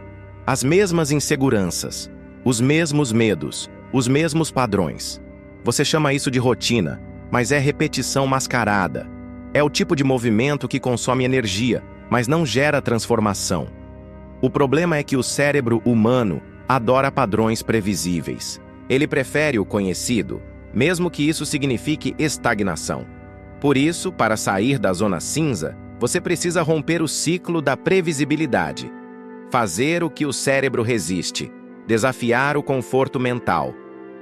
As mesmas inseguranças, os mesmos medos, os mesmos padrões. Você chama isso de rotina, mas é repetição mascarada. É o tipo de movimento que consome energia, mas não gera transformação. O problema é que o cérebro humano adora padrões previsíveis. Ele prefere o conhecido, mesmo que isso signifique estagnação. Por isso, para sair da zona cinza, você precisa romper o ciclo da previsibilidade. Fazer o que o cérebro resiste, desafiar o conforto mental.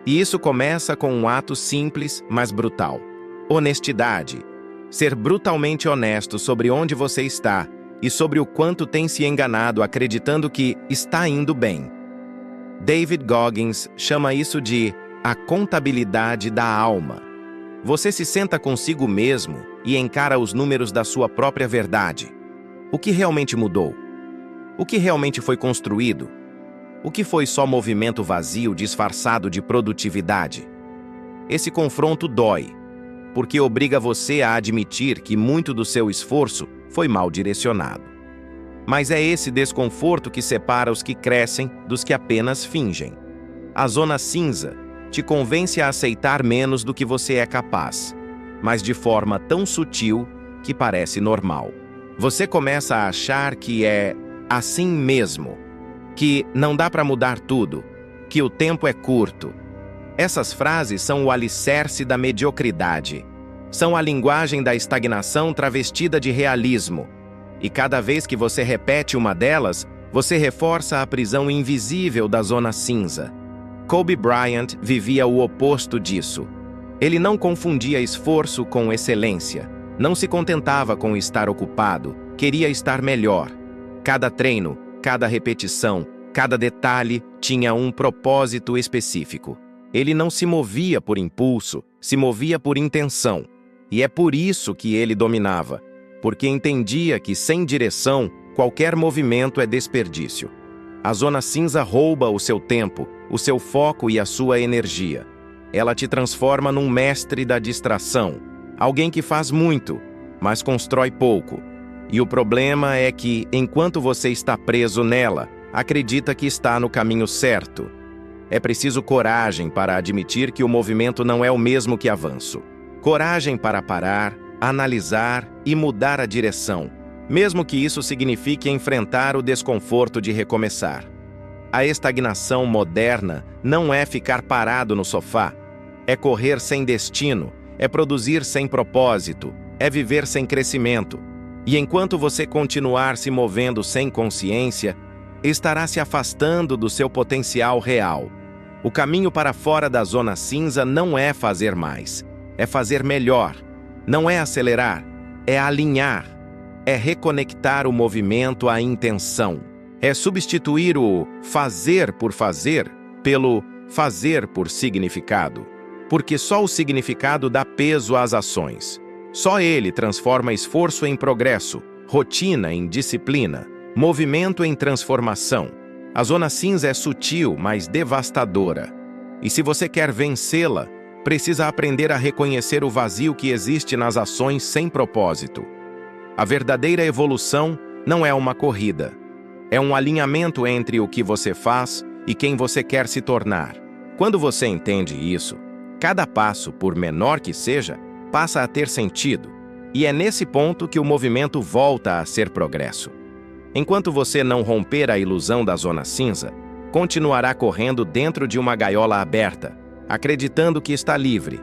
E isso começa com um ato simples, mas brutal. Honestidade. Ser brutalmente honesto sobre onde você está e sobre o quanto tem se enganado acreditando que está indo bem. David Goggins chama isso de a contabilidade da alma. Você se senta consigo mesmo e encara os números da sua própria verdade. O que realmente mudou? O que realmente foi construído? O que foi só movimento vazio disfarçado de produtividade? Esse confronto dói, porque obriga você a admitir que muito do seu esforço foi mal direcionado. Mas é esse desconforto que separa os que crescem dos que apenas fingem. A zona cinza te convence a aceitar menos do que você é capaz, mas de forma tão sutil que parece normal. Você começa a achar que é assim mesmo, que não dá para mudar tudo, que o tempo é curto. Essas frases são o alicerce da mediocridade. São a linguagem da estagnação travestida de realismo. E cada vez que você repete uma delas, você reforça a prisão invisível da zona cinza. Kobe Bryant vivia o oposto disso. Ele não confundia esforço com excelência. Não se contentava com estar ocupado, queria estar melhor. Cada treino, cada repetição, cada detalhe tinha um propósito específico. Ele não se movia por impulso, se movia por intenção. E é por isso que ele dominava, porque entendia que sem direção, qualquer movimento é desperdício. A zona cinza rouba o seu tempo, o seu foco e a sua energia. Ela te transforma num mestre da distração, alguém que faz muito, mas constrói pouco. E o problema é que, enquanto você está preso nela, acredita que está no caminho certo. É preciso coragem para admitir que o movimento não é o mesmo que avanço. Coragem para parar, analisar e mudar a direção, mesmo que isso signifique enfrentar o desconforto de recomeçar. A estagnação moderna não é ficar parado no sofá, É correr sem destino, é produzir sem propósito, é viver sem crescimento. E enquanto você continuar se movendo sem consciência, estará se afastando do seu potencial real. O caminho para fora da zona cinza não é fazer mais, é fazer melhor. Não é acelerar, é alinhar, é reconectar o movimento à intenção. É substituir o fazer por fazer pelo fazer por significado. Porque só o significado dá peso às ações. Só ele transforma esforço em progresso, rotina em disciplina, movimento em transformação. A zona cinza é sutil, mas devastadora. E se você quer vencê-la, precisa aprender a reconhecer o vazio que existe nas ações sem propósito. A verdadeira evolução não é uma corrida. É um alinhamento entre o que você faz e quem você quer se tornar. Quando você entende isso, cada passo, por menor que seja, passa a ter sentido. E é nesse ponto que o movimento volta a ser progresso. Enquanto você não romper a ilusão da zona cinza, continuará correndo dentro de uma gaiola aberta, acreditando que está livre.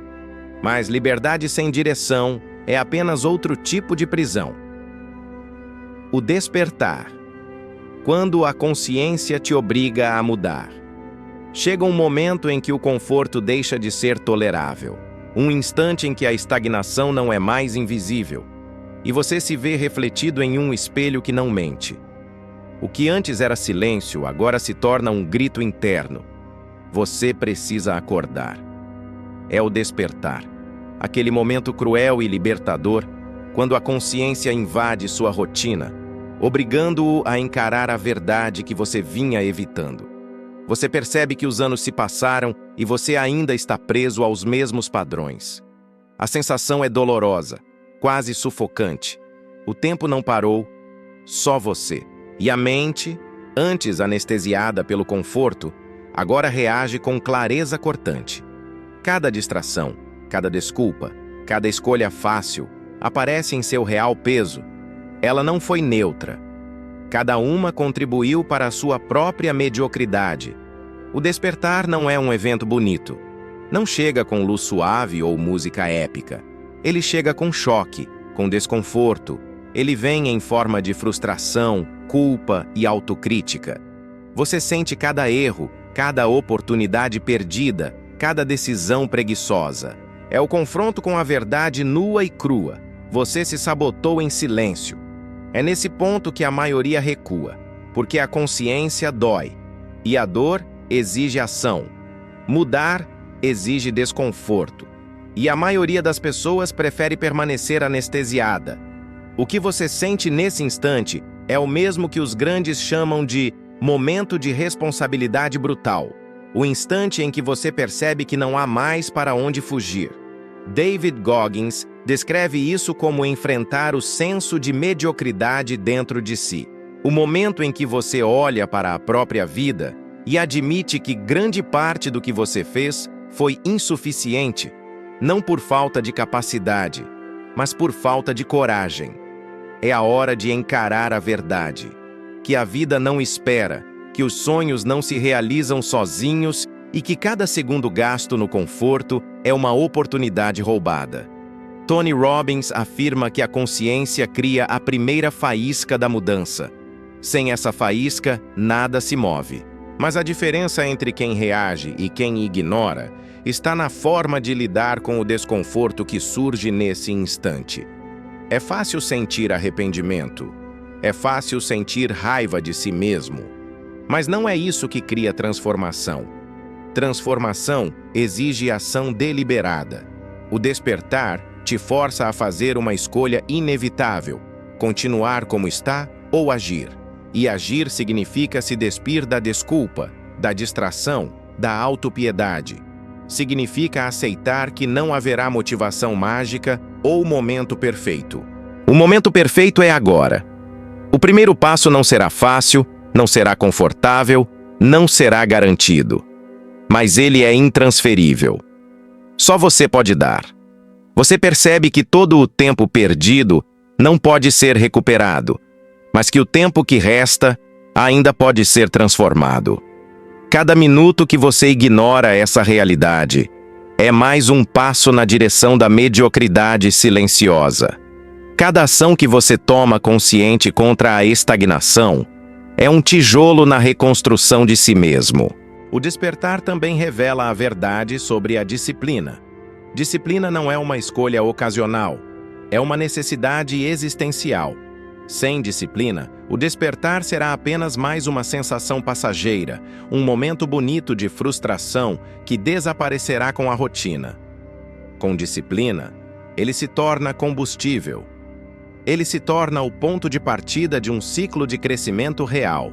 Mas liberdade sem direção é apenas outro tipo de prisão. O despertar. Quando a consciência te obriga a mudar. Chega um momento em que o conforto deixa de ser tolerável. Um instante em que a estagnação não é mais invisível. E você se vê refletido em um espelho que não mente. O que antes era silêncio, agora se torna um grito interno. Você precisa acordar. É o despertar. Aquele momento cruel e libertador, quando a consciência invade sua rotina, obrigando-o a encarar a verdade que você vinha evitando. Você percebe que os anos se passaram e você ainda está preso aos mesmos padrões. A sensação é dolorosa, quase sufocante. O tempo não parou, só você. E a mente, antes anestesiada pelo conforto, agora reage com clareza cortante. Cada distração, cada desculpa, cada escolha fácil aparece em seu real peso. Ela não foi neutra. Cada uma contribuiu para a sua própria mediocridade. O despertar não é um evento bonito. Não chega com luz suave ou música épica. Ele chega com choque, com desconforto. Ele vem em forma de frustração, culpa e autocrítica. Você sente cada erro, cada oportunidade perdida, cada decisão preguiçosa. É o confronto com a verdade nua e crua. Você se sabotou em silêncio. É nesse ponto que a maioria recua, porque a consciência dói, e a dor exige ação. Mudar exige desconforto, e a maioria das pessoas prefere permanecer anestesiada. O que você sente nesse instante é o mesmo que os grandes chamam de momento de responsabilidade brutal, o instante em que você percebe que não há mais para onde fugir. David Goggins descreve isso como enfrentar o senso de mediocridade dentro de si. O momento em que você olha para a própria vida e admite que grande parte do que você fez foi insuficiente, não por falta de capacidade, mas por falta de coragem. É a hora de encarar a verdade, que a vida não espera, que os sonhos não se realizam sozinhos e que cada segundo gasto no conforto é uma oportunidade roubada. Tony Robbins afirma que a consciência cria a primeira faísca da mudança. Sem essa faísca, nada se move. Mas a diferença entre quem reage e quem ignora está na forma de lidar com o desconforto que surge nesse instante. É fácil sentir arrependimento. É fácil sentir raiva de si mesmo. Mas não é isso que cria transformação. Transformação exige ação deliberada. O despertar te força a fazer uma escolha inevitável: continuar como está ou agir. E agir significa se despir da desculpa, da distração, da autopiedade. Significa aceitar que não haverá motivação mágica ou momento perfeito. O momento perfeito é agora. O primeiro passo não será fácil, não será confortável, não será garantido. Mas ele é intransferível. Só você pode dar. Você percebe que todo o tempo perdido não pode ser recuperado, mas que o tempo que resta ainda pode ser transformado. Cada minuto que você ignora essa realidade É mais um passo na direção da mediocridade silenciosa. Cada ação que você toma consciente contra a estagnação é um tijolo na reconstrução de si mesmo. O despertar também revela a verdade sobre a disciplina. Disciplina não é uma escolha ocasional, é uma necessidade existencial. Sem disciplina, o despertar será apenas mais uma sensação passageira, um momento bonito de frustração que desaparecerá com a rotina. Com disciplina, ele se torna combustível. Ele se torna o ponto de partida de um ciclo de crescimento real.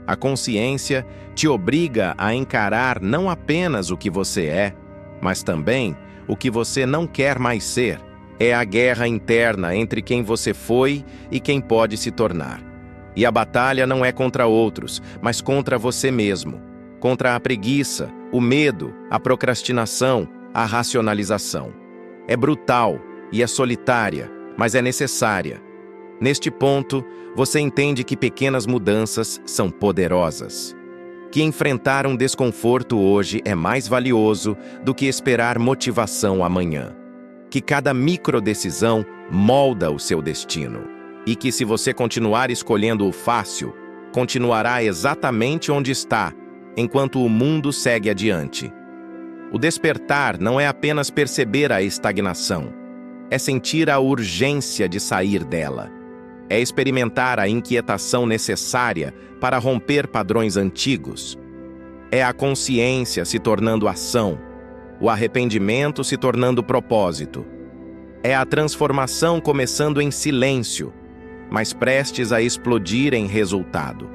A consciência te obriga a encarar não apenas o que você é, mas também o que você não quer mais ser. É a guerra interna entre quem você foi e quem pode se tornar. E a batalha não é contra outros, mas contra você mesmo. Contra a preguiça, o medo, a procrastinação, a racionalização. É brutal e é solitária, mas é necessária. Neste ponto, você entende que pequenas mudanças são poderosas. Que enfrentar um desconforto hoje é mais valioso do que esperar motivação amanhã. Que cada microdecisão molda o seu destino. E que se você continuar escolhendo o fácil, continuará exatamente onde está, enquanto o mundo segue adiante. O despertar não é apenas perceber a estagnação, é sentir a urgência de sair dela. É experimentar a inquietação necessária para romper padrões antigos. É a consciência se tornando ação, o arrependimento se tornando propósito. É a transformação começando em silêncio, mas prestes a explodir em resultado.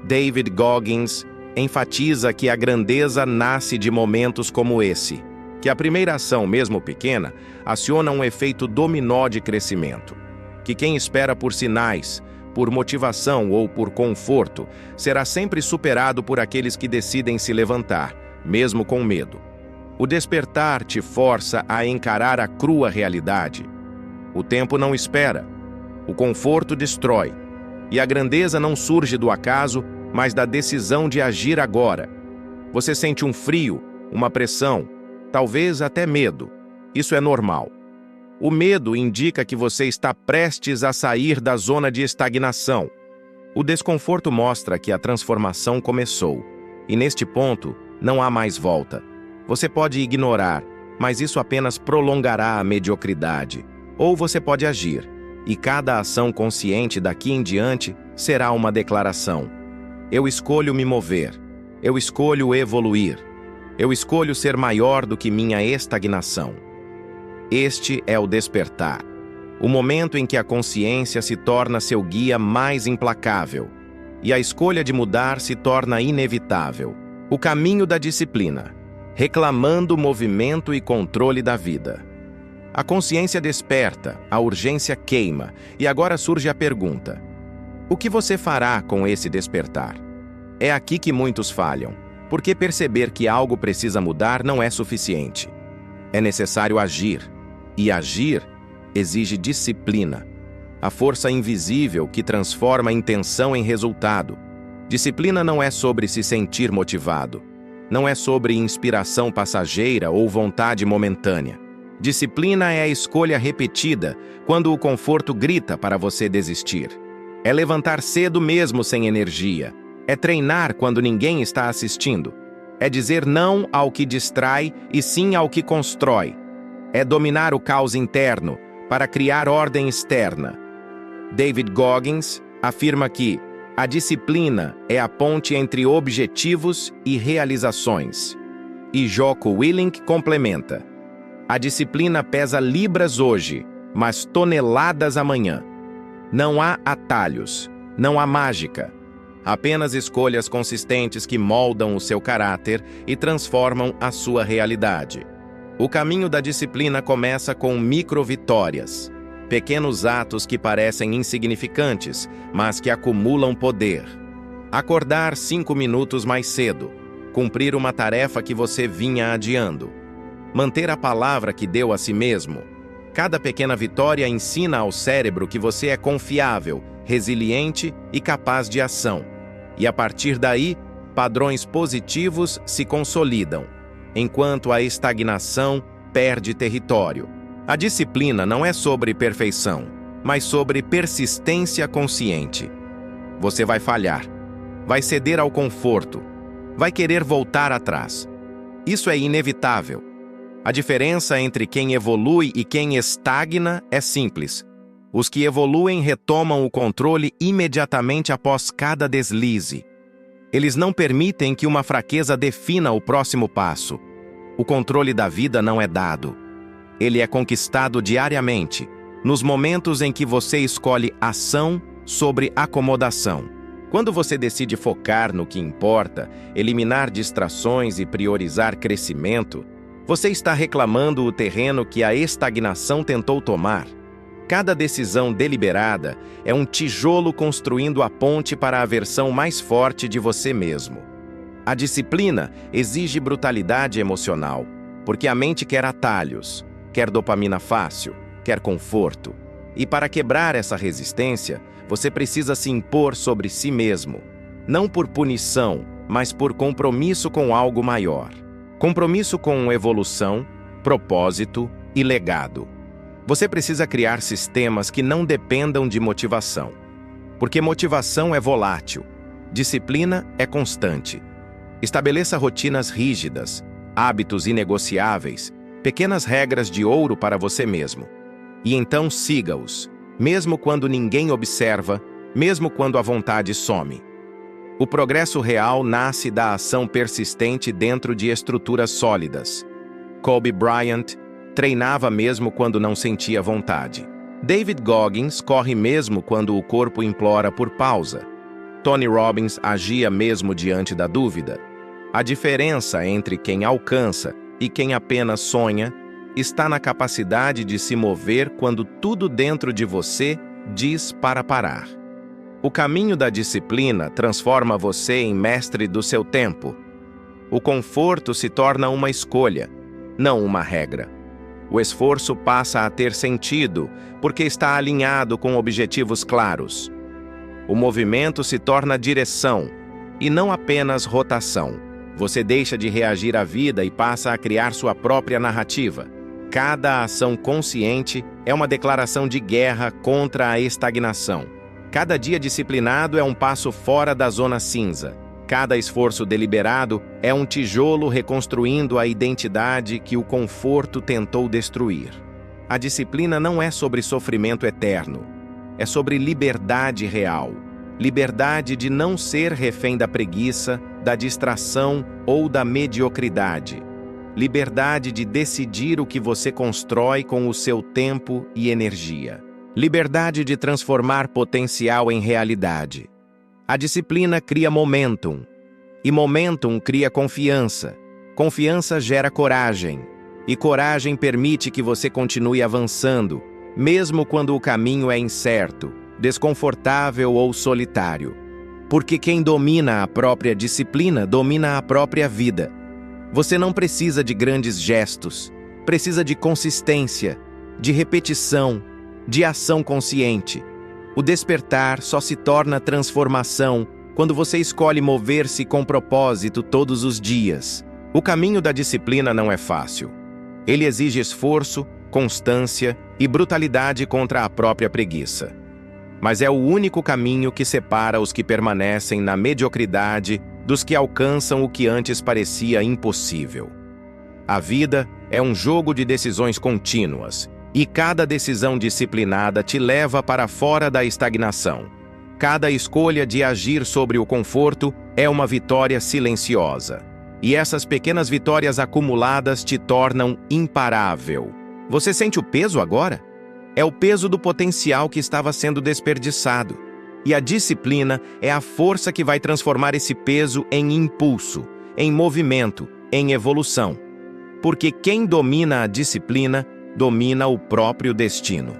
David Goggins enfatiza que a grandeza nasce de momentos como esse, que a primeira ação, mesmo pequena, aciona um efeito dominó de crescimento, que quem espera por sinais, por motivação ou por conforto, será sempre superado por aqueles que decidem se levantar, mesmo com medo. O despertar te força a encarar a crua realidade. O tempo não espera, o conforto destrói, e a grandeza não surge do acaso, mas da decisão de agir agora. Você sente um frio, uma pressão, talvez até medo. Isso é normal. O medo indica que você está prestes a sair da zona de estagnação. O desconforto mostra que a transformação começou, e neste ponto não há mais volta. Você pode ignorar, mas isso apenas prolongará a mediocridade. Ou você pode agir, e cada ação consciente daqui em diante será uma declaração. Eu escolho me mover. Eu escolho evoluir. Eu escolho ser maior do que minha estagnação. Este é o despertar. O momento em que a consciência se torna seu guia mais implacável e a escolha de mudar se torna inevitável. O caminho da disciplina, reclamando movimento e controle da vida. A consciência desperta, a urgência queima, e agora surge a pergunta: o que você fará com esse despertar? É aqui que muitos falham, porque perceber que algo precisa mudar não é suficiente. É necessário agir, e agir exige disciplina, a força invisível que transforma a intenção em resultado. Disciplina não é sobre se sentir motivado, não é sobre inspiração passageira ou vontade momentânea. Disciplina é a escolha repetida quando o conforto grita para você desistir. É levantar cedo mesmo sem energia. É treinar quando ninguém está assistindo. É dizer não ao que distrai e sim ao que constrói. É dominar o caos interno para criar ordem externa. David Goggins afirma que a disciplina é a ponte entre objetivos e realizações. E Jocko Willink complementa: a disciplina pesa libras hoje, mas toneladas amanhã. Não há atalhos, não há mágica. Apenas escolhas consistentes que moldam o seu caráter e transformam a sua realidade. O caminho da disciplina começa com micro-vitórias, pequenos atos que parecem insignificantes, mas que acumulam poder. Acordar 5 minutos mais cedo, cumprir uma tarefa que você vinha adiando, manter a palavra que deu a si mesmo. Cada pequena vitória ensina ao cérebro que você é confiável, resiliente e capaz de ação. E a partir daí, padrões positivos se consolidam. enquanto a estagnação perde território. A disciplina não é sobre perfeição, mas sobre persistência consciente. Você vai falhar, vai ceder ao conforto, vai querer voltar atrás. Isso é inevitável. A diferença entre quem evolui e quem estagna é simples. Os que evoluem retomam o controle imediatamente após cada deslize. Eles não permitem que uma fraqueza defina o próximo passo. O controle da vida não é dado. Ele é conquistado diariamente, nos momentos em que você escolhe ação sobre acomodação. Quando você decide focar no que importa, eliminar distrações e priorizar crescimento, você está reclamando o terreno que a estagnação tentou tomar. Cada decisão deliberada é um tijolo construindo a ponte para a versão mais forte de você mesmo. A disciplina exige brutalidade emocional, porque a mente quer atalhos, quer dopamina fácil, quer conforto. E para quebrar essa resistência, você precisa se impor sobre si mesmo, não por punição, mas por compromisso com algo maior. Compromisso com evolução, propósito e legado. Você precisa criar sistemas que não dependam de motivação. Porque motivação é volátil, disciplina é constante. Estabeleça rotinas rígidas, hábitos inegociáveis, pequenas regras de ouro para você mesmo. E então siga-os, mesmo quando ninguém observa, mesmo quando a vontade some. O progresso real nasce da ação persistente dentro de estruturas sólidas. Kobe Bryant treinava mesmo quando não sentia vontade. David Goggins corre mesmo quando o corpo implora por pausa. Tony Robbins agia mesmo diante da dúvida. A diferença entre quem alcança e quem apenas sonha está na capacidade de se mover quando tudo dentro de você diz para parar. O caminho da disciplina transforma você em mestre do seu tempo. O conforto se torna uma escolha, não uma regra. O esforço passa a ter sentido porque está alinhado com objetivos claros. O movimento se torna direção e não apenas rotação. Você deixa de reagir à vida e passa a criar sua própria narrativa. Cada ação consciente é uma declaração de guerra contra a estagnação. Cada dia disciplinado é um passo fora da zona cinza. Cada esforço deliberado é um tijolo reconstruindo a identidade que o conforto tentou destruir. A disciplina não é sobre sofrimento eterno. É sobre liberdade real. Liberdade de não ser refém da preguiça, da distração ou da mediocridade. Liberdade de decidir o que você constrói com o seu tempo e energia. Liberdade de transformar potencial em realidade. A disciplina cria momentum, e momentum cria confiança. Confiança gera coragem, e coragem permite que você continue avançando, mesmo quando o caminho é incerto, desconfortável ou solitário. Porque quem domina a própria disciplina domina a própria vida. Você não precisa de grandes gestos, precisa de consistência, de repetição, de ação consciente. O despertar só se torna transformação quando você escolhe mover-se com propósito todos os dias. O caminho da disciplina não é fácil. Ele exige esforço, constância e brutalidade contra a própria preguiça. Mas é o único caminho que separa os que permanecem na mediocridade dos que alcançam o que antes parecia impossível. A vida é um jogo de decisões contínuas, e cada decisão disciplinada te leva para fora da estagnação. Cada escolha de agir sobre o conforto é uma vitória silenciosa. E essas pequenas vitórias acumuladas te tornam imparável. Você sente o peso agora? É o peso do potencial que estava sendo desperdiçado. E a disciplina é a força que vai transformar esse peso em impulso, em movimento, em evolução. Porque quem domina a disciplina domina o próprio destino.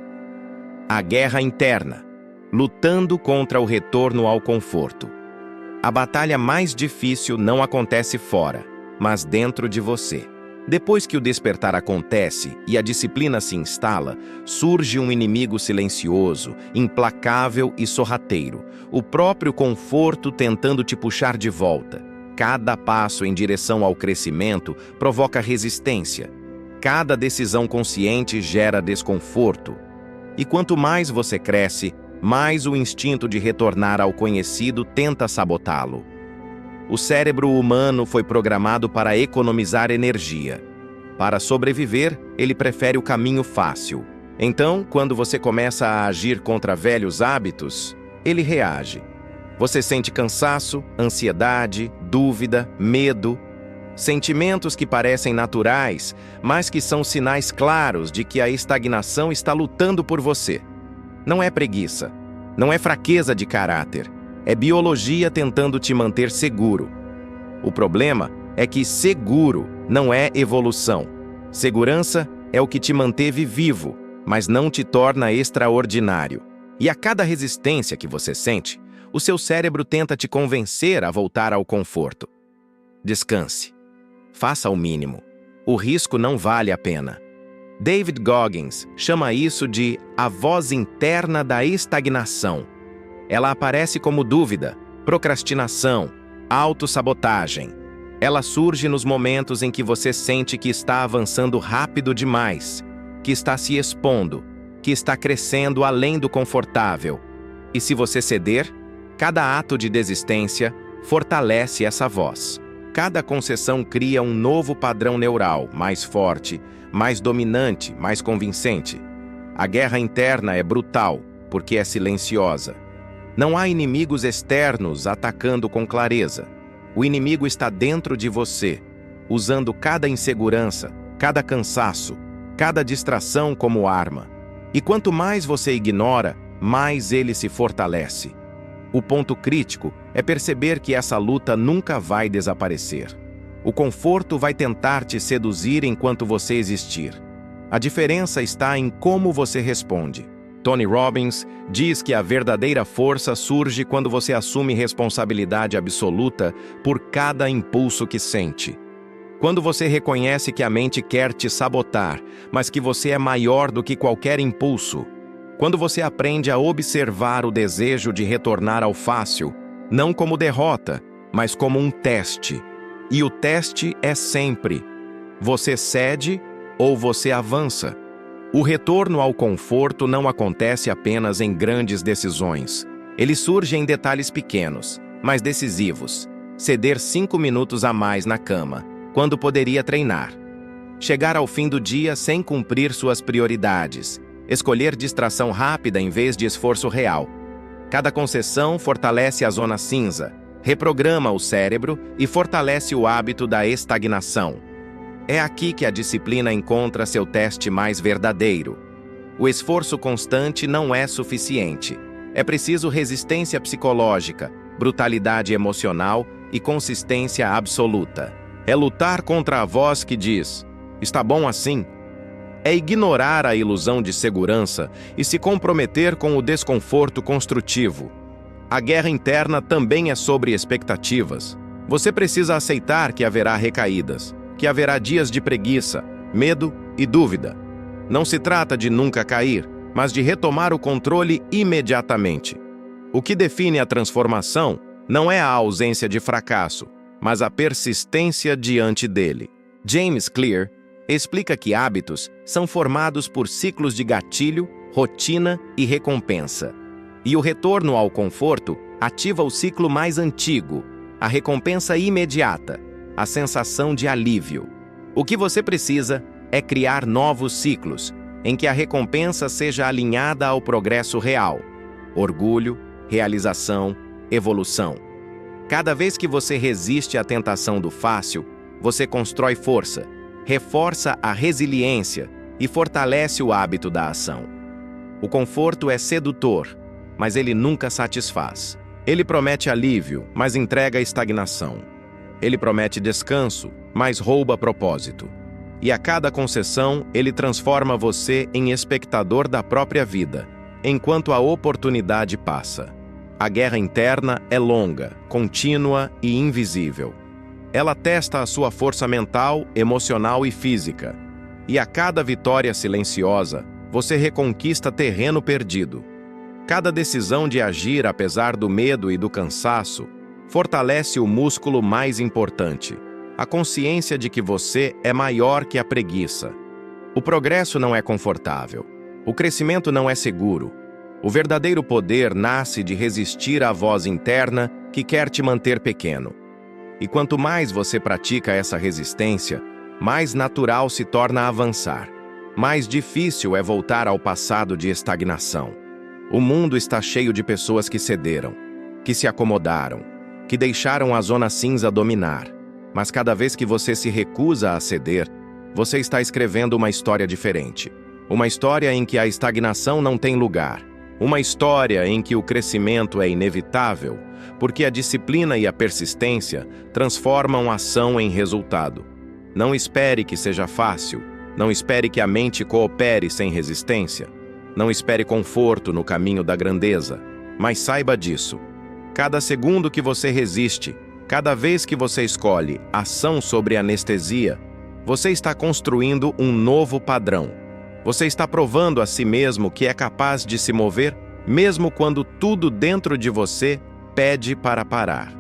A guerra interna, lutando contra o retorno ao conforto. A batalha mais difícil não acontece fora, mas dentro de você. Depois que o despertar acontece e a disciplina se instala, surge um inimigo silencioso, implacável e sorrateiro, o próprio conforto tentando te puxar de volta. Cada passo em direção ao crescimento provoca resistência. Cada decisão consciente gera desconforto. E quanto mais você cresce, mais o instinto de retornar ao conhecido tenta sabotá-lo. O cérebro humano foi programado para economizar energia. Para sobreviver, ele prefere o caminho fácil. Então, quando você começa a agir contra velhos hábitos, ele reage. Você sente cansaço, ansiedade, dúvida, medo, sentimentos que parecem naturais, mas que são sinais claros de que a estagnação está lutando por você. Não é preguiça, não é fraqueza de caráter, é biologia tentando te manter seguro. O problema é que seguro não é evolução. Segurança é o que te manteve vivo, mas não te torna extraordinário. E a cada resistência que você sente, o seu cérebro tenta te convencer a voltar ao conforto. Descanse. Faça o mínimo. O risco não vale a pena. David Goggins chama isso de a voz interna da estagnação. Ela aparece como dúvida, procrastinação, autossabotagem. Ela surge nos momentos em que você sente que está avançando rápido demais, que está se expondo, que está crescendo além do confortável. E se você ceder, cada ato de desistência fortalece essa voz. Cada concessão cria um novo padrão neural, mais forte, mais dominante, mais convincente. A guerra interna é brutal, porque é silenciosa. Não há inimigos externos atacando com clareza. O inimigo está dentro de você, usando cada insegurança, cada cansaço, cada distração como arma. E quanto mais você ignora, mais ele se fortalece. O ponto crítico é perceber que essa luta nunca vai desaparecer. O conforto vai tentar te seduzir enquanto você existir. A diferença está em como você responde. Tony Robbins diz que a verdadeira força surge quando você assume responsabilidade absoluta por cada impulso que sente. Quando você reconhece que a mente quer te sabotar, mas que você é maior do que qualquer impulso. Quando você aprende a observar o desejo de retornar ao fácil, não como derrota, mas como um teste. E o teste é sempre: você cede ou você avança. O retorno ao conforto não acontece apenas em grandes decisões. Ele surge em detalhes pequenos, mas decisivos. Ceder 5 minutos a mais na cama, quando poderia treinar. Chegar ao fim do dia sem cumprir suas prioridades. Escolher distração rápida em vez de esforço real. Cada concessão fortalece a zona cinza, reprograma o cérebro e fortalece o hábito da estagnação. É aqui que a disciplina encontra seu teste mais verdadeiro. O esforço constante não é suficiente. É preciso resistência psicológica, brutalidade emocional e consistência absoluta. É lutar contra a voz que diz: "Está bom assim?" É ignorar a ilusão de segurança e se comprometer com o desconforto construtivo. A guerra interna também é sobre expectativas. Você precisa aceitar que haverá recaídas, que haverá dias de preguiça, medo e dúvida. Não se trata de nunca cair, mas de retomar o controle imediatamente. O que define a transformação não é a ausência de fracasso, mas a persistência diante dele. James Clear explica que hábitos são formados por ciclos de gatilho, rotina e recompensa. E o retorno ao conforto ativa o ciclo mais antigo, a recompensa imediata, a sensação de alívio. O que você precisa é criar novos ciclos, em que a recompensa seja alinhada ao progresso real. Orgulho, realização, evolução. Cada vez que você resiste à tentação do fácil, você constrói força, reforça a resiliência e fortalece o hábito da ação. O conforto é sedutor, mas ele nunca satisfaz. Ele promete alívio, mas entrega estagnação. Ele promete descanso, mas rouba propósito. E a cada concessão, ele transforma você em espectador da própria vida, enquanto a oportunidade passa. A guerra interna é longa, contínua e invisível. Ela testa a sua força mental, emocional e física. E a cada vitória silenciosa, você reconquista terreno perdido. Cada decisão de agir apesar do medo e do cansaço fortalece o músculo mais importante, a consciência de que você é maior que a preguiça. O progresso não é confortável. O crescimento não é seguro. O verdadeiro poder nasce de resistir à voz interna que quer te manter pequeno. E quanto mais você pratica essa resistência, mais natural se torna avançar. Mais difícil é voltar ao passado de estagnação. O mundo está cheio de pessoas que cederam, que se acomodaram, que deixaram a zona cinza dominar. Mas cada vez que você se recusa a ceder, você está escrevendo uma história diferente. Uma história em que a estagnação não tem lugar. Uma história em que o crescimento é inevitável, porque a disciplina e a persistência transformam ação em resultado. Não espere que seja fácil. Não espere que a mente coopere sem resistência. Não espere conforto no caminho da grandeza. Mas saiba disso. Cada segundo que você resiste, cada vez que você escolhe ação sobre anestesia, você está construindo um novo padrão. Você está provando a si mesmo que é capaz de se mover, mesmo quando tudo dentro de você pede para parar.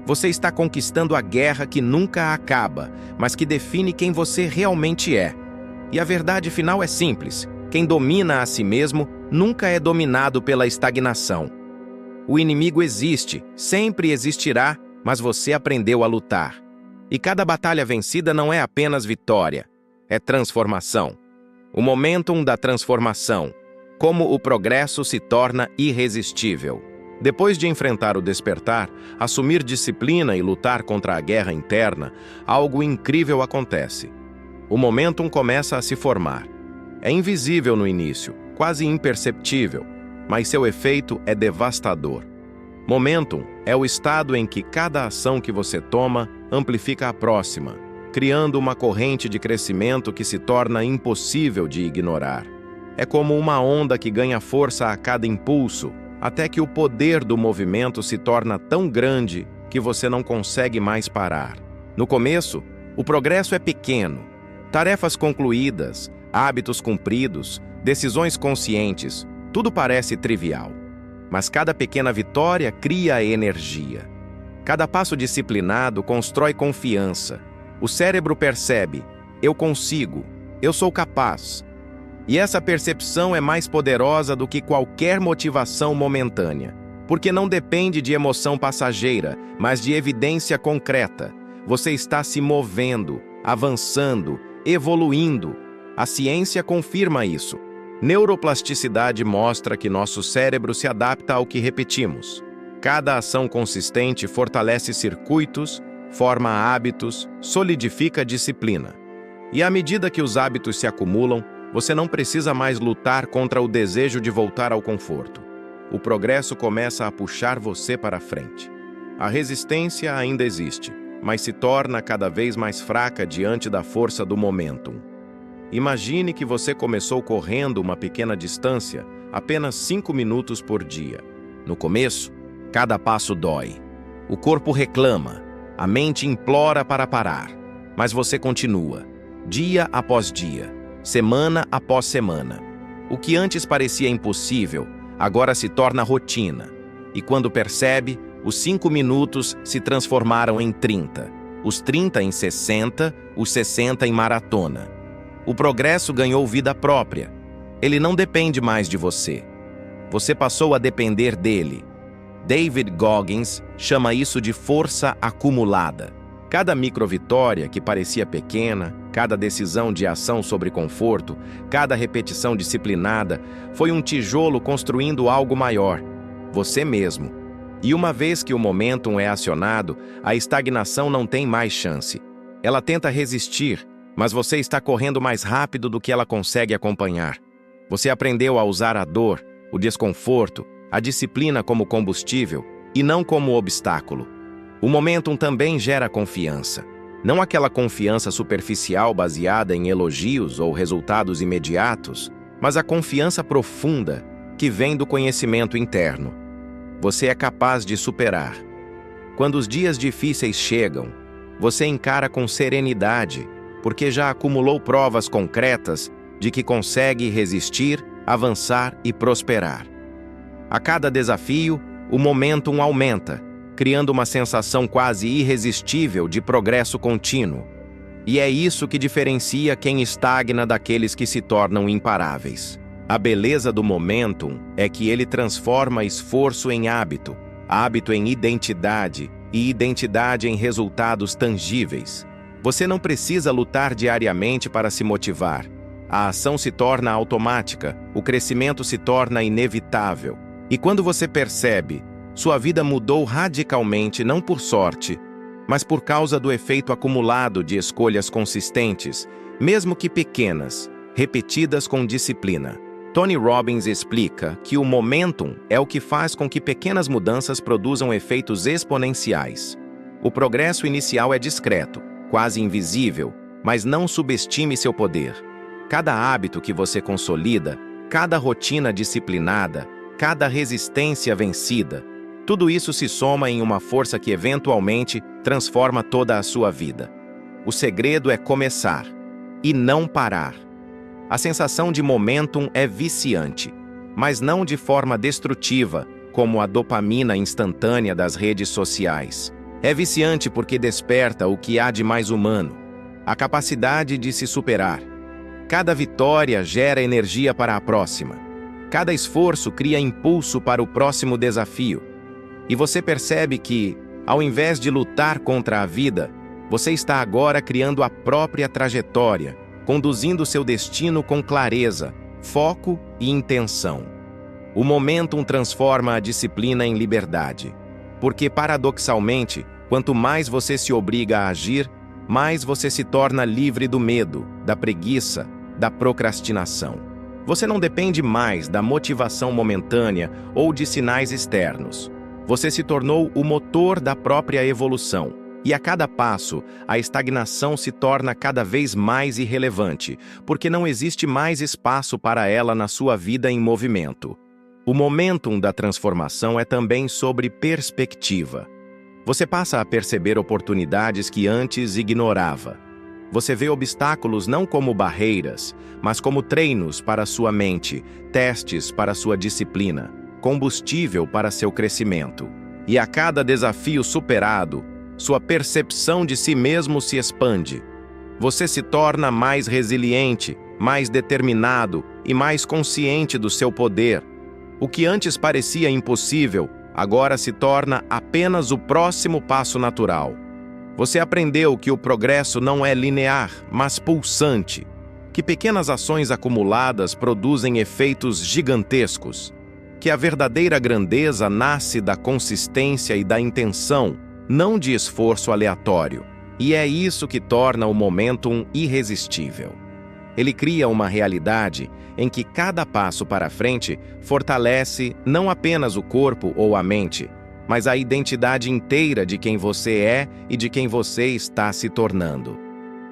Você está conquistando a guerra que nunca acaba, mas que define quem você realmente é. E a verdade final é simples: quem domina a si mesmo nunca é dominado pela estagnação. O inimigo existe, sempre existirá, mas você aprendeu a lutar. E cada batalha vencida não é apenas vitória, é transformação. O momentum da transformação, como o progresso se torna irresistível. Depois de enfrentar o despertar, assumir disciplina e lutar contra a guerra interna, algo incrível acontece. O momentum começa a se formar. É invisível no início, quase imperceptível, mas seu efeito é devastador. Momentum é o estado em que cada ação que você toma amplifica a próxima, criando uma corrente de crescimento que se torna impossível de ignorar. É como uma onda que ganha força a cada impulso, até que o poder do movimento se torna tão grande que você não consegue mais parar. No começo, o progresso é pequeno. Tarefas concluídas, hábitos cumpridos, decisões conscientes, tudo parece trivial. Mas cada pequena vitória cria energia. Cada passo disciplinado constrói confiança. O cérebro percebe: eu consigo, eu sou capaz. E essa percepção é mais poderosa do que qualquer motivação momentânea, porque não depende de emoção passageira, mas de evidência concreta. Você está se movendo, avançando, evoluindo. A ciência confirma isso. Neuroplasticidade mostra que nosso cérebro se adapta ao que repetimos. Cada ação consistente fortalece circuitos, forma hábitos, solidifica disciplina. E à medida que os hábitos se acumulam, você não precisa mais lutar contra o desejo de voltar ao conforto. O progresso começa a puxar você para frente. A resistência ainda existe, mas se torna cada vez mais fraca diante da força do momentum. Imagine que você começou correndo uma pequena distância, apenas 5 minutos por dia. No começo, cada passo dói. O corpo reclama, a mente implora para parar. Mas você continua, dia após dia, semana após semana. O que antes parecia impossível, agora se torna rotina. E quando percebe, os 5 minutos se transformaram em 30. Os 30 em 60, os 60 em maratona. O progresso ganhou vida própria. Ele não depende mais de você. Você passou a depender dele. David Goggins chama isso de força acumulada. Cada microvitória que parecia pequena, cada decisão de ação sobre conforto, cada repetição disciplinada, foi um tijolo construindo algo maior, você mesmo. E uma vez que o momentum é acionado, a estagnação não tem mais chance. Ela tenta resistir, mas você está correndo mais rápido do que ela consegue acompanhar. Você aprendeu a usar a dor, o desconforto, a disciplina como combustível e não como obstáculo. O momentum também gera confiança. Não aquela confiança superficial baseada em elogios ou resultados imediatos, mas a confiança profunda que vem do conhecimento interno. Você é capaz de superar. Quando os dias difíceis chegam, você encara com serenidade, porque já acumulou provas concretas de que consegue resistir, avançar e prosperar. A cada desafio, o momentum aumenta. criando uma sensação quase irresistível de progresso contínuo. E é isso que diferencia quem estagna daqueles que se tornam imparáveis. A beleza do momentum é que ele transforma esforço em hábito, hábito em identidade e identidade em resultados tangíveis. Você não precisa lutar diariamente para se motivar. A ação se torna automática, o crescimento se torna inevitável. E quando você percebe, sua vida mudou radicalmente não por sorte, mas por causa do efeito acumulado de escolhas consistentes, mesmo que pequenas, repetidas com disciplina. Tony Robbins explica que o momentum é o que faz com que pequenas mudanças produzam efeitos exponenciais. O progresso inicial é discreto, quase invisível, mas não subestime seu poder. Cada hábito que você consolida, cada rotina disciplinada, cada resistência vencida, tudo isso se soma em uma força que eventualmente transforma toda a sua vida. O segredo é começar e não parar. A sensação de momentum é viciante, mas não de forma destrutiva, como a dopamina instantânea das redes sociais. É viciante porque desperta o que há de mais humano, a capacidade de se superar. Cada vitória gera energia para a próxima. Cada esforço cria impulso para o próximo desafio. E você percebe que, ao invés de lutar contra a vida, você está agora criando a própria trajetória, conduzindo seu destino com clareza, foco e intenção. O momentum transforma a disciplina em liberdade, porque, paradoxalmente, quanto mais você se obriga a agir, mais você se torna livre do medo, da preguiça, da procrastinação. Você não depende mais da motivação momentânea ou de sinais externos. Você se tornou o motor da própria evolução. E a cada passo, a estagnação se torna cada vez mais irrelevante, porque não existe mais espaço para ela na sua vida em movimento. O momentum da transformação é também sobre perspectiva. Você passa a perceber oportunidades que antes ignorava. Você vê obstáculos não como barreiras, mas como treinos para sua mente, testes para sua disciplina, combustível para seu crescimento. E a cada desafio superado, sua percepção de si mesmo se expande. Você se torna mais resiliente, mais determinado e mais consciente do seu poder. O que antes parecia impossível, agora se torna apenas o próximo passo natural. Você aprendeu que o progresso não é linear, mas pulsante, que pequenas ações acumuladas produzem efeitos gigantescos, que a verdadeira grandeza nasce da consistência e da intenção, não de esforço aleatório. E é isso que torna o momentum irresistível. Ele cria uma realidade em que cada passo para frente fortalece não apenas o corpo ou a mente, mas a identidade inteira de quem você é e de quem você está se tornando.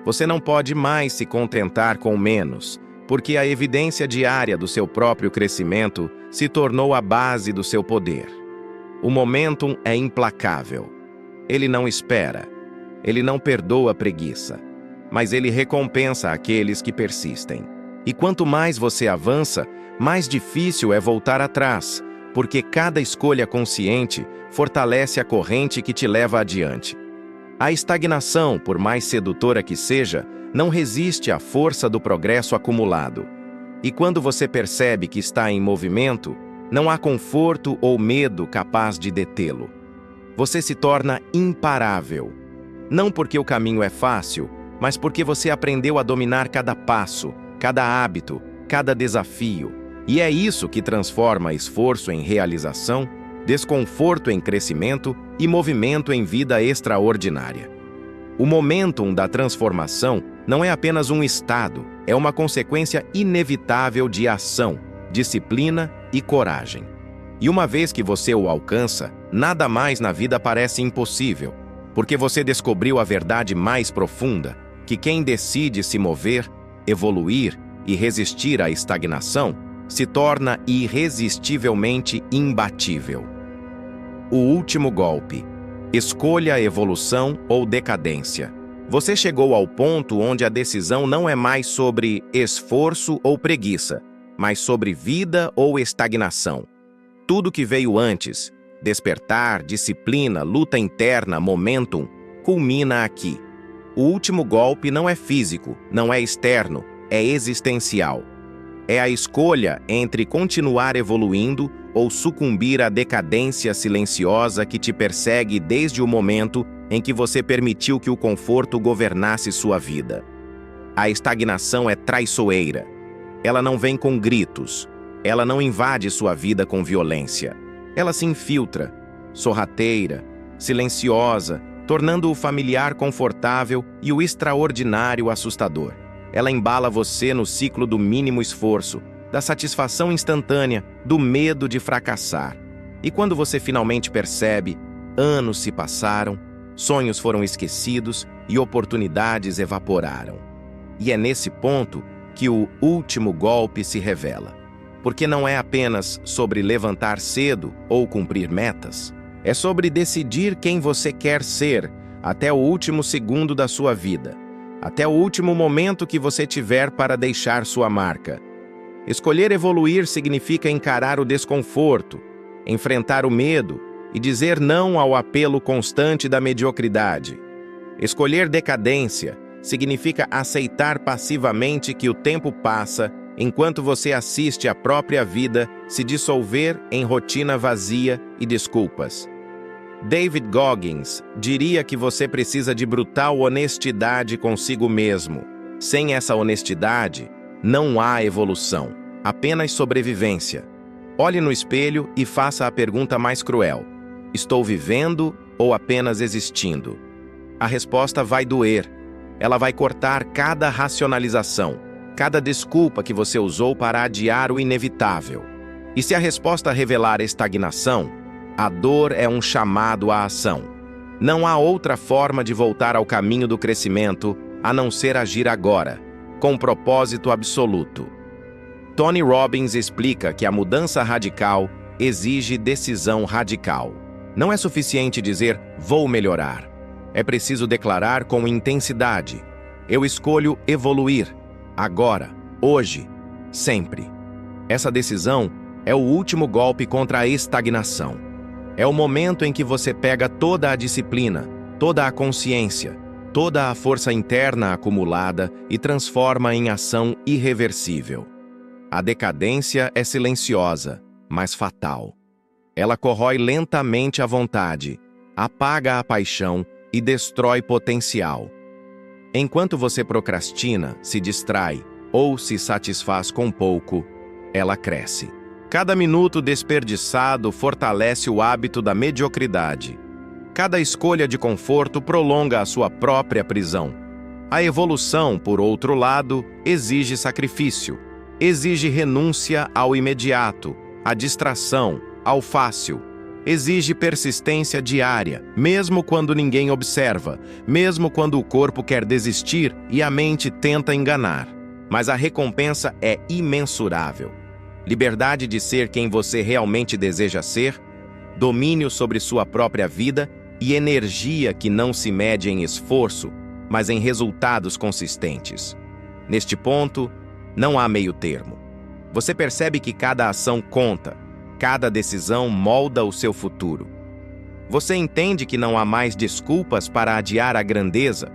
Você não pode mais se contentar com menos, porque a evidência diária do seu próprio crescimento se tornou a base do seu poder. O momentum é implacável. Ele não espera. Ele não perdoa a preguiça. Mas ele recompensa aqueles que persistem. E quanto mais você avança, mais difícil é voltar atrás, porque cada escolha consciente fortalece a corrente que te leva adiante. A estagnação, por mais sedutora que seja, não resiste à força do progresso acumulado. E quando você percebe que está em movimento, não há conforto ou medo capaz de detê-lo. Você se torna imparável. Não porque o caminho é fácil, mas porque você aprendeu a dominar cada passo, cada hábito, cada desafio. E é isso que transforma esforço em realização, desconforto em crescimento e movimento em vida extraordinária. O momentum da transformação não é apenas um estado, é uma consequência inevitável de ação, disciplina e coragem. E uma vez que você o alcança, nada mais na vida parece impossível, porque você descobriu a verdade mais profunda, que quem decide se mover, evoluir e resistir à estagnação, se torna irresistivelmente imbatível. O último golpe. Escolha a evolução ou decadência. Você chegou ao ponto onde a decisão não é mais sobre esforço ou preguiça, mas sobre vida ou estagnação. Tudo que veio antes, despertar, disciplina, luta interna, momentum, culmina aqui. O último golpe não é físico, não é externo, é existencial. É a escolha entre continuar evoluindo ou sucumbir à decadência silenciosa que te persegue desde o momento em que você permitiu que o conforto governasse sua vida. A estagnação é traiçoeira. Ela não vem com gritos. Ela não invade sua vida com violência. Ela se infiltra, sorrateira, silenciosa, tornando o familiar confortável e o extraordinário assustador. Ela embala você no ciclo do mínimo esforço, da satisfação instantânea, do medo de fracassar. E quando você finalmente percebe, anos se passaram, sonhos foram esquecidos e oportunidades evaporaram. E é nesse ponto que o último golpe se revela. Porque não é apenas sobre levantar cedo ou cumprir metas. É sobre decidir quem você quer ser até o último segundo da sua vida, até o último momento que você tiver para deixar sua marca. Escolher evoluir significa encarar o desconforto, enfrentar o medo e dizer não ao apelo constante da mediocridade. Escolher decadência significa aceitar passivamente que o tempo passa enquanto você assiste a própria vida se dissolver em rotina vazia e desculpas. David Goggins diria que você precisa de brutal honestidade consigo mesmo. Sem essa honestidade, não há evolução, apenas sobrevivência. Olhe no espelho e faça a pergunta mais cruel: estou vivendo ou apenas existindo? A resposta vai doer. Ela vai cortar cada racionalização, cada desculpa que você usou para adiar o inevitável. E se a resposta revelar estagnação, a dor é um chamado à ação. Não há outra forma de voltar ao caminho do crescimento a não ser agir agora, com propósito absoluto. Tony Robbins explica que a mudança radical exige decisão radical. Não é suficiente dizer, vou melhorar. É preciso declarar com intensidade: eu escolho evoluir, agora, hoje, sempre. Essa decisão é o último golpe contra a estagnação. É o momento em que você pega toda a disciplina, toda a consciência, toda a força interna acumulada e transforma em ação irreversível. A decadência é silenciosa, mas fatal. Ela corrói lentamente a vontade, apaga a paixão e destrói potencial. Enquanto você procrastina, se distrai ou se satisfaz com pouco, ela cresce. Cada minuto desperdiçado fortalece o hábito da mediocridade. Cada escolha de conforto prolonga a sua própria prisão. A evolução, por outro lado, exige sacrifício. Exige renúncia ao imediato, à distração, ao fácil. Exige persistência diária, mesmo quando ninguém observa, mesmo quando o corpo quer desistir e a mente tenta enganar. Mas a recompensa é imensurável. Liberdade de ser quem você realmente deseja ser, domínio sobre sua própria vida e energia que não se mede em esforço, mas em resultados consistentes. Neste ponto, não há meio termo. Você percebe que cada ação conta, cada decisão molda o seu futuro. Você entende que não há mais desculpas para adiar a grandeza?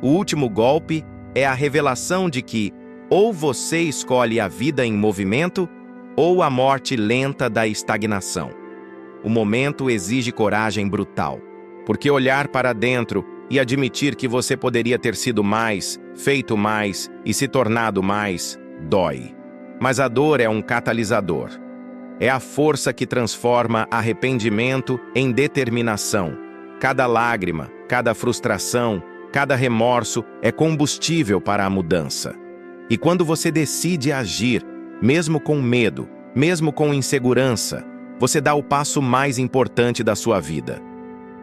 O último golpe é a revelação de que ou você escolhe a vida em movimento ou a morte lenta da estagnação. O momento exige coragem brutal, porque olhar para dentro e admitir que você poderia ter sido mais, feito mais e se tornado mais, dói. Mas a dor é um catalisador. É a força que transforma arrependimento em determinação. Cada lágrima, cada frustração, cada remorso é combustível para a mudança. E quando você decide agir, mesmo com medo, mesmo com insegurança, você dá o passo mais importante da sua vida.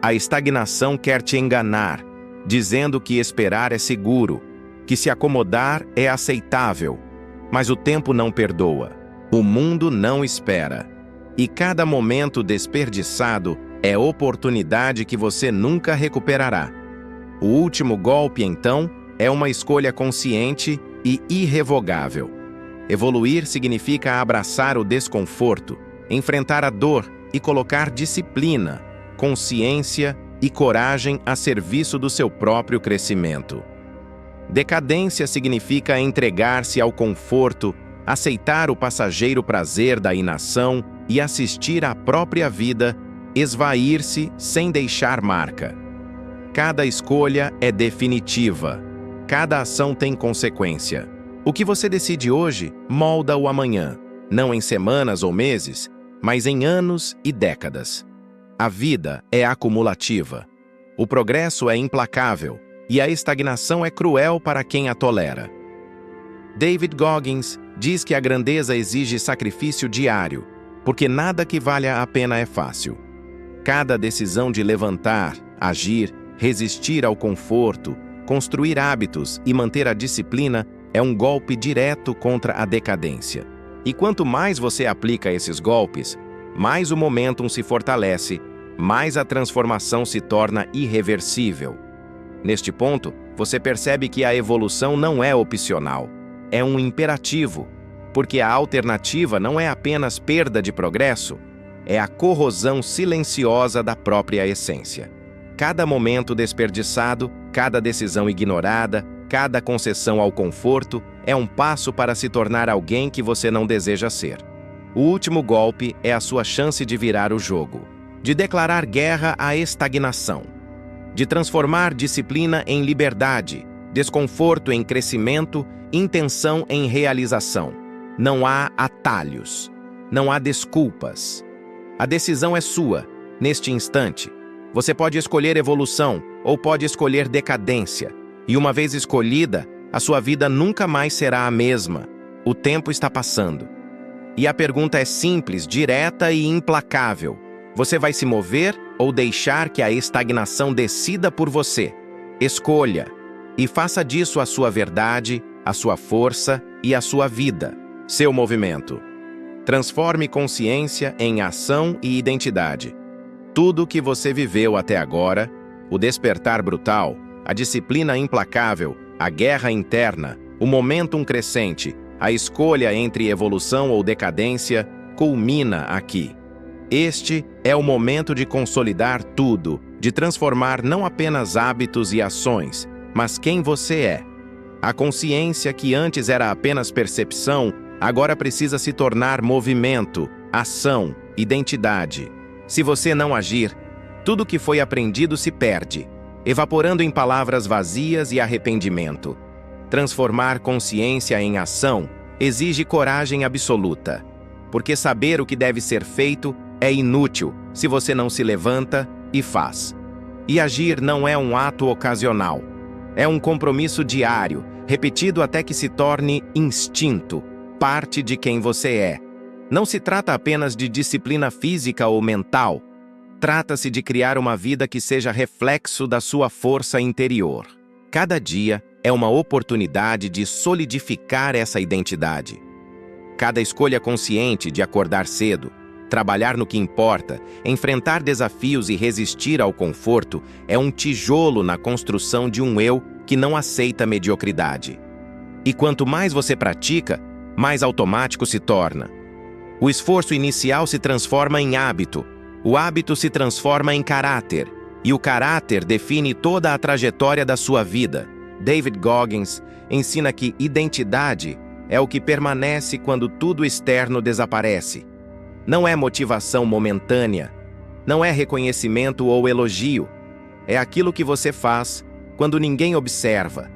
A estagnação quer te enganar, dizendo que esperar é seguro, que se acomodar é aceitável. Mas o tempo não perdoa. O mundo não espera. E cada momento desperdiçado é oportunidade que você nunca recuperará. O último golpe, então, é uma escolha consciente e irrevogável. Evoluir significa abraçar o desconforto, enfrentar a dor e colocar disciplina, consciência e coragem a serviço do seu próprio crescimento. Decadência significa entregar-se ao conforto, aceitar o passageiro prazer da inação e assistir à própria vida esvair-se sem deixar marca. Cada escolha é definitiva. Cada ação tem consequência. O que você decide hoje molda o amanhã, não em semanas ou meses, mas em anos e décadas. A vida é acumulativa. O progresso é implacável e a estagnação é cruel para quem a tolera. David Goggins diz que a grandeza exige sacrifício diário, porque nada que valha a pena é fácil. Cada decisão de levantar, agir, resistir ao conforto, construir hábitos e manter a disciplina é um golpe direto contra a decadência. E quanto mais você aplica esses golpes, mais o momentum se fortalece, mais a transformação se torna irreversível. Neste ponto, você percebe que a evolução não é opcional, é um imperativo, porque a alternativa não é apenas perda de progresso, é a corrosão silenciosa da própria essência. Cada momento desperdiçado, cada decisão ignorada, cada concessão ao conforto é um passo para se tornar alguém que você não deseja ser. O último golpe é a sua chance de virar o jogo, de declarar guerra à estagnação, de transformar disciplina em liberdade, desconforto em crescimento, intenção em realização. Não há atalhos, não há desculpas. A decisão é sua, neste instante. Você pode escolher evolução ou pode escolher decadência. E uma vez escolhida, a sua vida nunca mais será a mesma. O tempo está passando. E a pergunta é simples, direta e implacável. Você vai se mover ou deixar que a estagnação decida por você? Escolha. E faça disso a sua verdade, a sua força e a sua vida, seu movimento. Transforme consciência em ação e identidade. Tudo o que você viveu até agora, o despertar brutal, a disciplina implacável, a guerra interna, o momentum crescente, a escolha entre evolução ou decadência, culmina aqui. Este é o momento de consolidar tudo, de transformar não apenas hábitos e ações, mas quem você é. A consciência que antes era apenas percepção, agora precisa se tornar movimento, ação, identidade. Se você não agir, tudo que foi aprendido se perde, evaporando em palavras vazias e arrependimento. Transformar consciência em ação exige coragem absoluta, porque saber o que deve ser feito é inútil se você não se levanta e faz. E agir não é um ato ocasional, é um compromisso diário, repetido até que se torne instinto, parte de quem você é. Não se trata apenas de disciplina física ou mental, trata-se de criar uma vida que seja reflexo da sua força interior. Cada dia é uma oportunidade de solidificar essa identidade. Cada escolha consciente de acordar cedo, trabalhar no que importa, enfrentar desafios e resistir ao conforto é um tijolo na construção de um eu que não aceita mediocridade. E quanto mais você pratica, mais automático se torna. O esforço inicial se transforma em hábito, o hábito se transforma em caráter, e o caráter define toda a trajetória da sua vida. David Goggins ensina que identidade é o que permanece quando tudo externo desaparece. Não é motivação momentânea, não é reconhecimento ou elogio. É aquilo que você faz quando ninguém observa,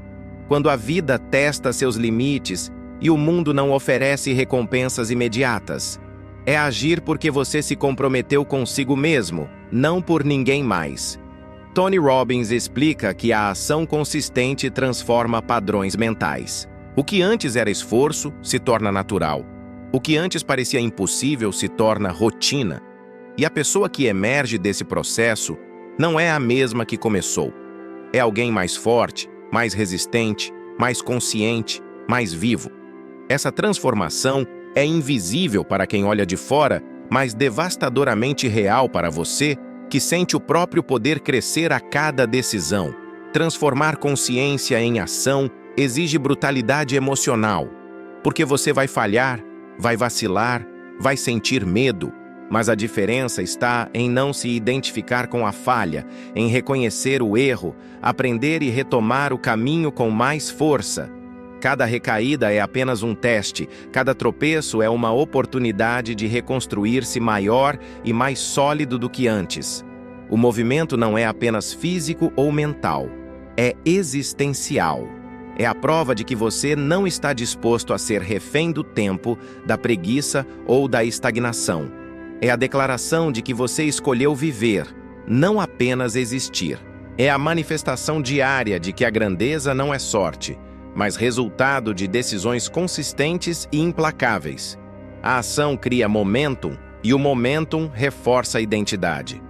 quando a vida testa seus limites e o mundo não oferece recompensas imediatas. É agir porque você se comprometeu consigo mesmo, não por ninguém mais. Tony Robbins explica que a ação consistente transforma padrões mentais. O que antes era esforço se torna natural. O que antes parecia impossível se torna rotina. E a pessoa que emerge desse processo não é a mesma que começou. É alguém mais forte, mais resistente, mais consciente, mais vivo. Essa transformação é invisível para quem olha de fora, mas devastadoramente real para você, que sente o próprio poder crescer a cada decisão. Transformar consciência em ação exige brutalidade emocional, porque você vai falhar, vai vacilar, vai sentir medo, Mas a diferença está em não se identificar com a falha, em reconhecer o erro, aprender e retomar o caminho com mais força. Cada recaída é apenas um teste, cada tropeço é uma oportunidade de reconstruir-se maior e mais sólido do que antes. O movimento não é apenas físico ou mental, é existencial. É a prova de que você não está disposto a ser refém do tempo, da preguiça ou da estagnação. É a declaração de que você escolheu viver, não apenas existir. É a manifestação diária de que a grandeza não é sorte, mas resultado de decisões consistentes e implacáveis. A ação cria momentum e o momentum reforça a identidade.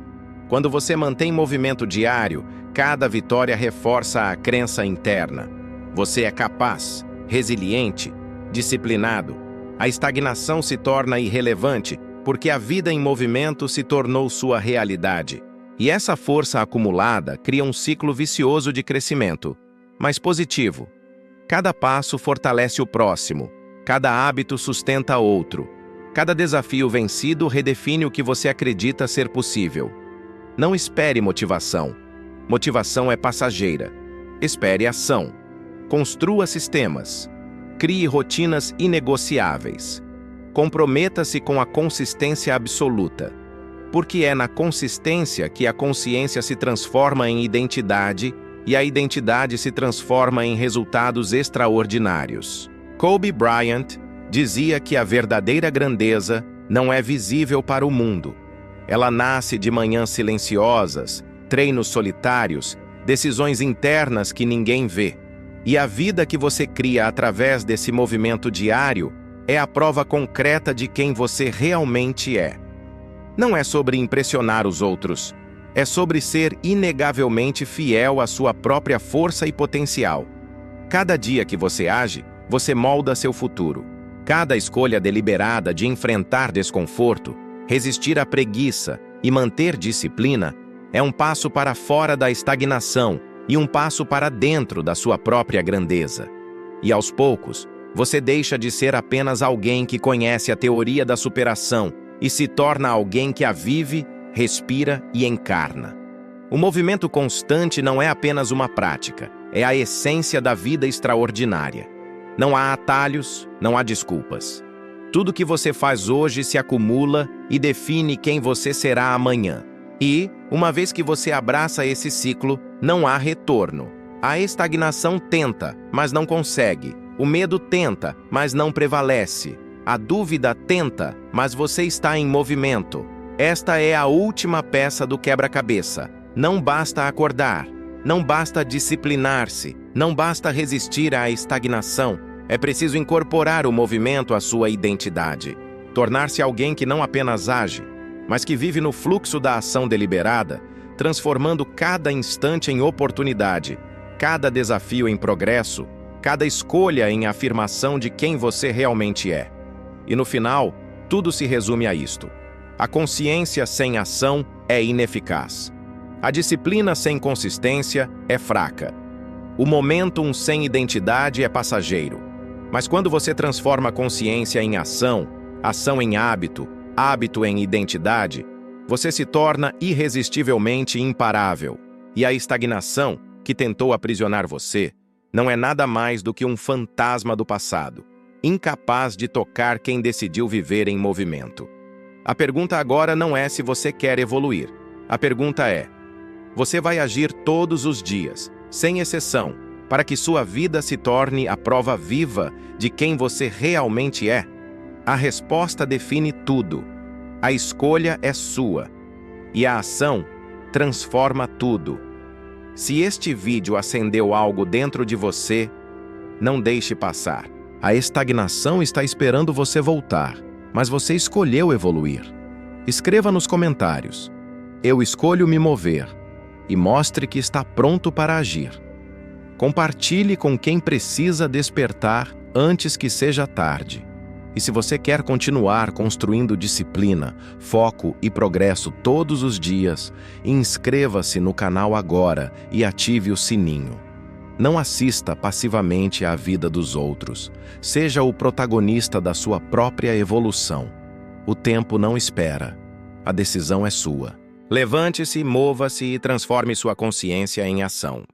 Quando você mantém movimento diário, cada vitória reforça a crença interna. Você é capaz, resiliente, disciplinado. A estagnação se torna irrelevante porque a vida em movimento se tornou sua realidade. E essa força acumulada cria um ciclo vicioso de crescimento, mas positivo. Cada passo fortalece o próximo, cada hábito sustenta outro. Cada desafio vencido redefine o que você acredita ser possível. Não espere motivação. Motivação é passageira. Espere ação. Construa sistemas. Crie rotinas inegociáveis. Comprometa-se com a consistência absoluta. Porque é na consistência que a consciência se transforma em identidade e a identidade se transforma em resultados extraordinários. Kobe Bryant dizia que a verdadeira grandeza não é visível para o mundo. Ela nasce de manhãs silenciosas, treinos solitários, decisões internas que ninguém vê. E a vida que você cria através desse movimento diário é a prova concreta de quem você realmente é. Não é sobre impressionar os outros, é sobre ser inegavelmente fiel à sua própria força e potencial. Cada dia que você age, você molda seu futuro. Cada escolha deliberada de enfrentar desconforto, resistir à preguiça e manter disciplina é um passo para fora da estagnação e um passo para dentro da sua própria grandeza. E aos poucos, você deixa de ser apenas alguém que conhece a teoria da superação e se torna alguém que a vive, respira e encarna. O movimento constante não é apenas uma prática, é a essência da vida extraordinária. Não há atalhos, não há desculpas. Tudo que você faz hoje se acumula e define quem você será amanhã. E, uma vez que você abraça esse ciclo, não há retorno. A estagnação tenta, mas não consegue. O medo tenta, mas não prevalece. A dúvida tenta, mas você está em movimento. Esta é a última peça do quebra-cabeça. Não basta acordar, não basta disciplinar-se, não basta resistir à estagnação. É preciso incorporar o movimento à sua identidade. Tornar-se alguém que não apenas age, mas que vive no fluxo da ação deliberada, transformando cada instante em oportunidade, cada desafio em progresso, cada escolha em afirmação de quem você realmente é. E no final, tudo se resume a isto. A consciência sem ação é ineficaz. A disciplina sem consistência é fraca. O momentum sem identidade é passageiro. Mas quando você transforma a consciência em ação, ação em hábito, hábito em identidade, você se torna irresistivelmente imparável. E a estagnação, que tentou aprisionar você, não é nada mais do que um fantasma do passado, incapaz de tocar quem decidiu viver em movimento. A pergunta agora não é se você quer evoluir. A pergunta é: você vai agir todos os dias, sem exceção, para que sua vida se torne a prova viva de quem você realmente é? A resposta define tudo. A escolha é sua. E a ação transforma tudo. Se este vídeo acendeu algo dentro de você, não deixe passar. A estagnação está esperando você voltar, mas você escolheu evoluir. Escreva nos comentários: eu escolho me mover, e mostre que está pronto para agir. Compartilhe com quem precisa despertar antes que seja tarde. E se você quer continuar construindo disciplina, foco e progresso todos os dias, inscreva-se no canal agora e ative o sininho. Não assista passivamente à vida dos outros. Seja o protagonista da sua própria evolução. O tempo não espera. A decisão é sua. Levante-se, mova-se e transforme sua consciência em ação.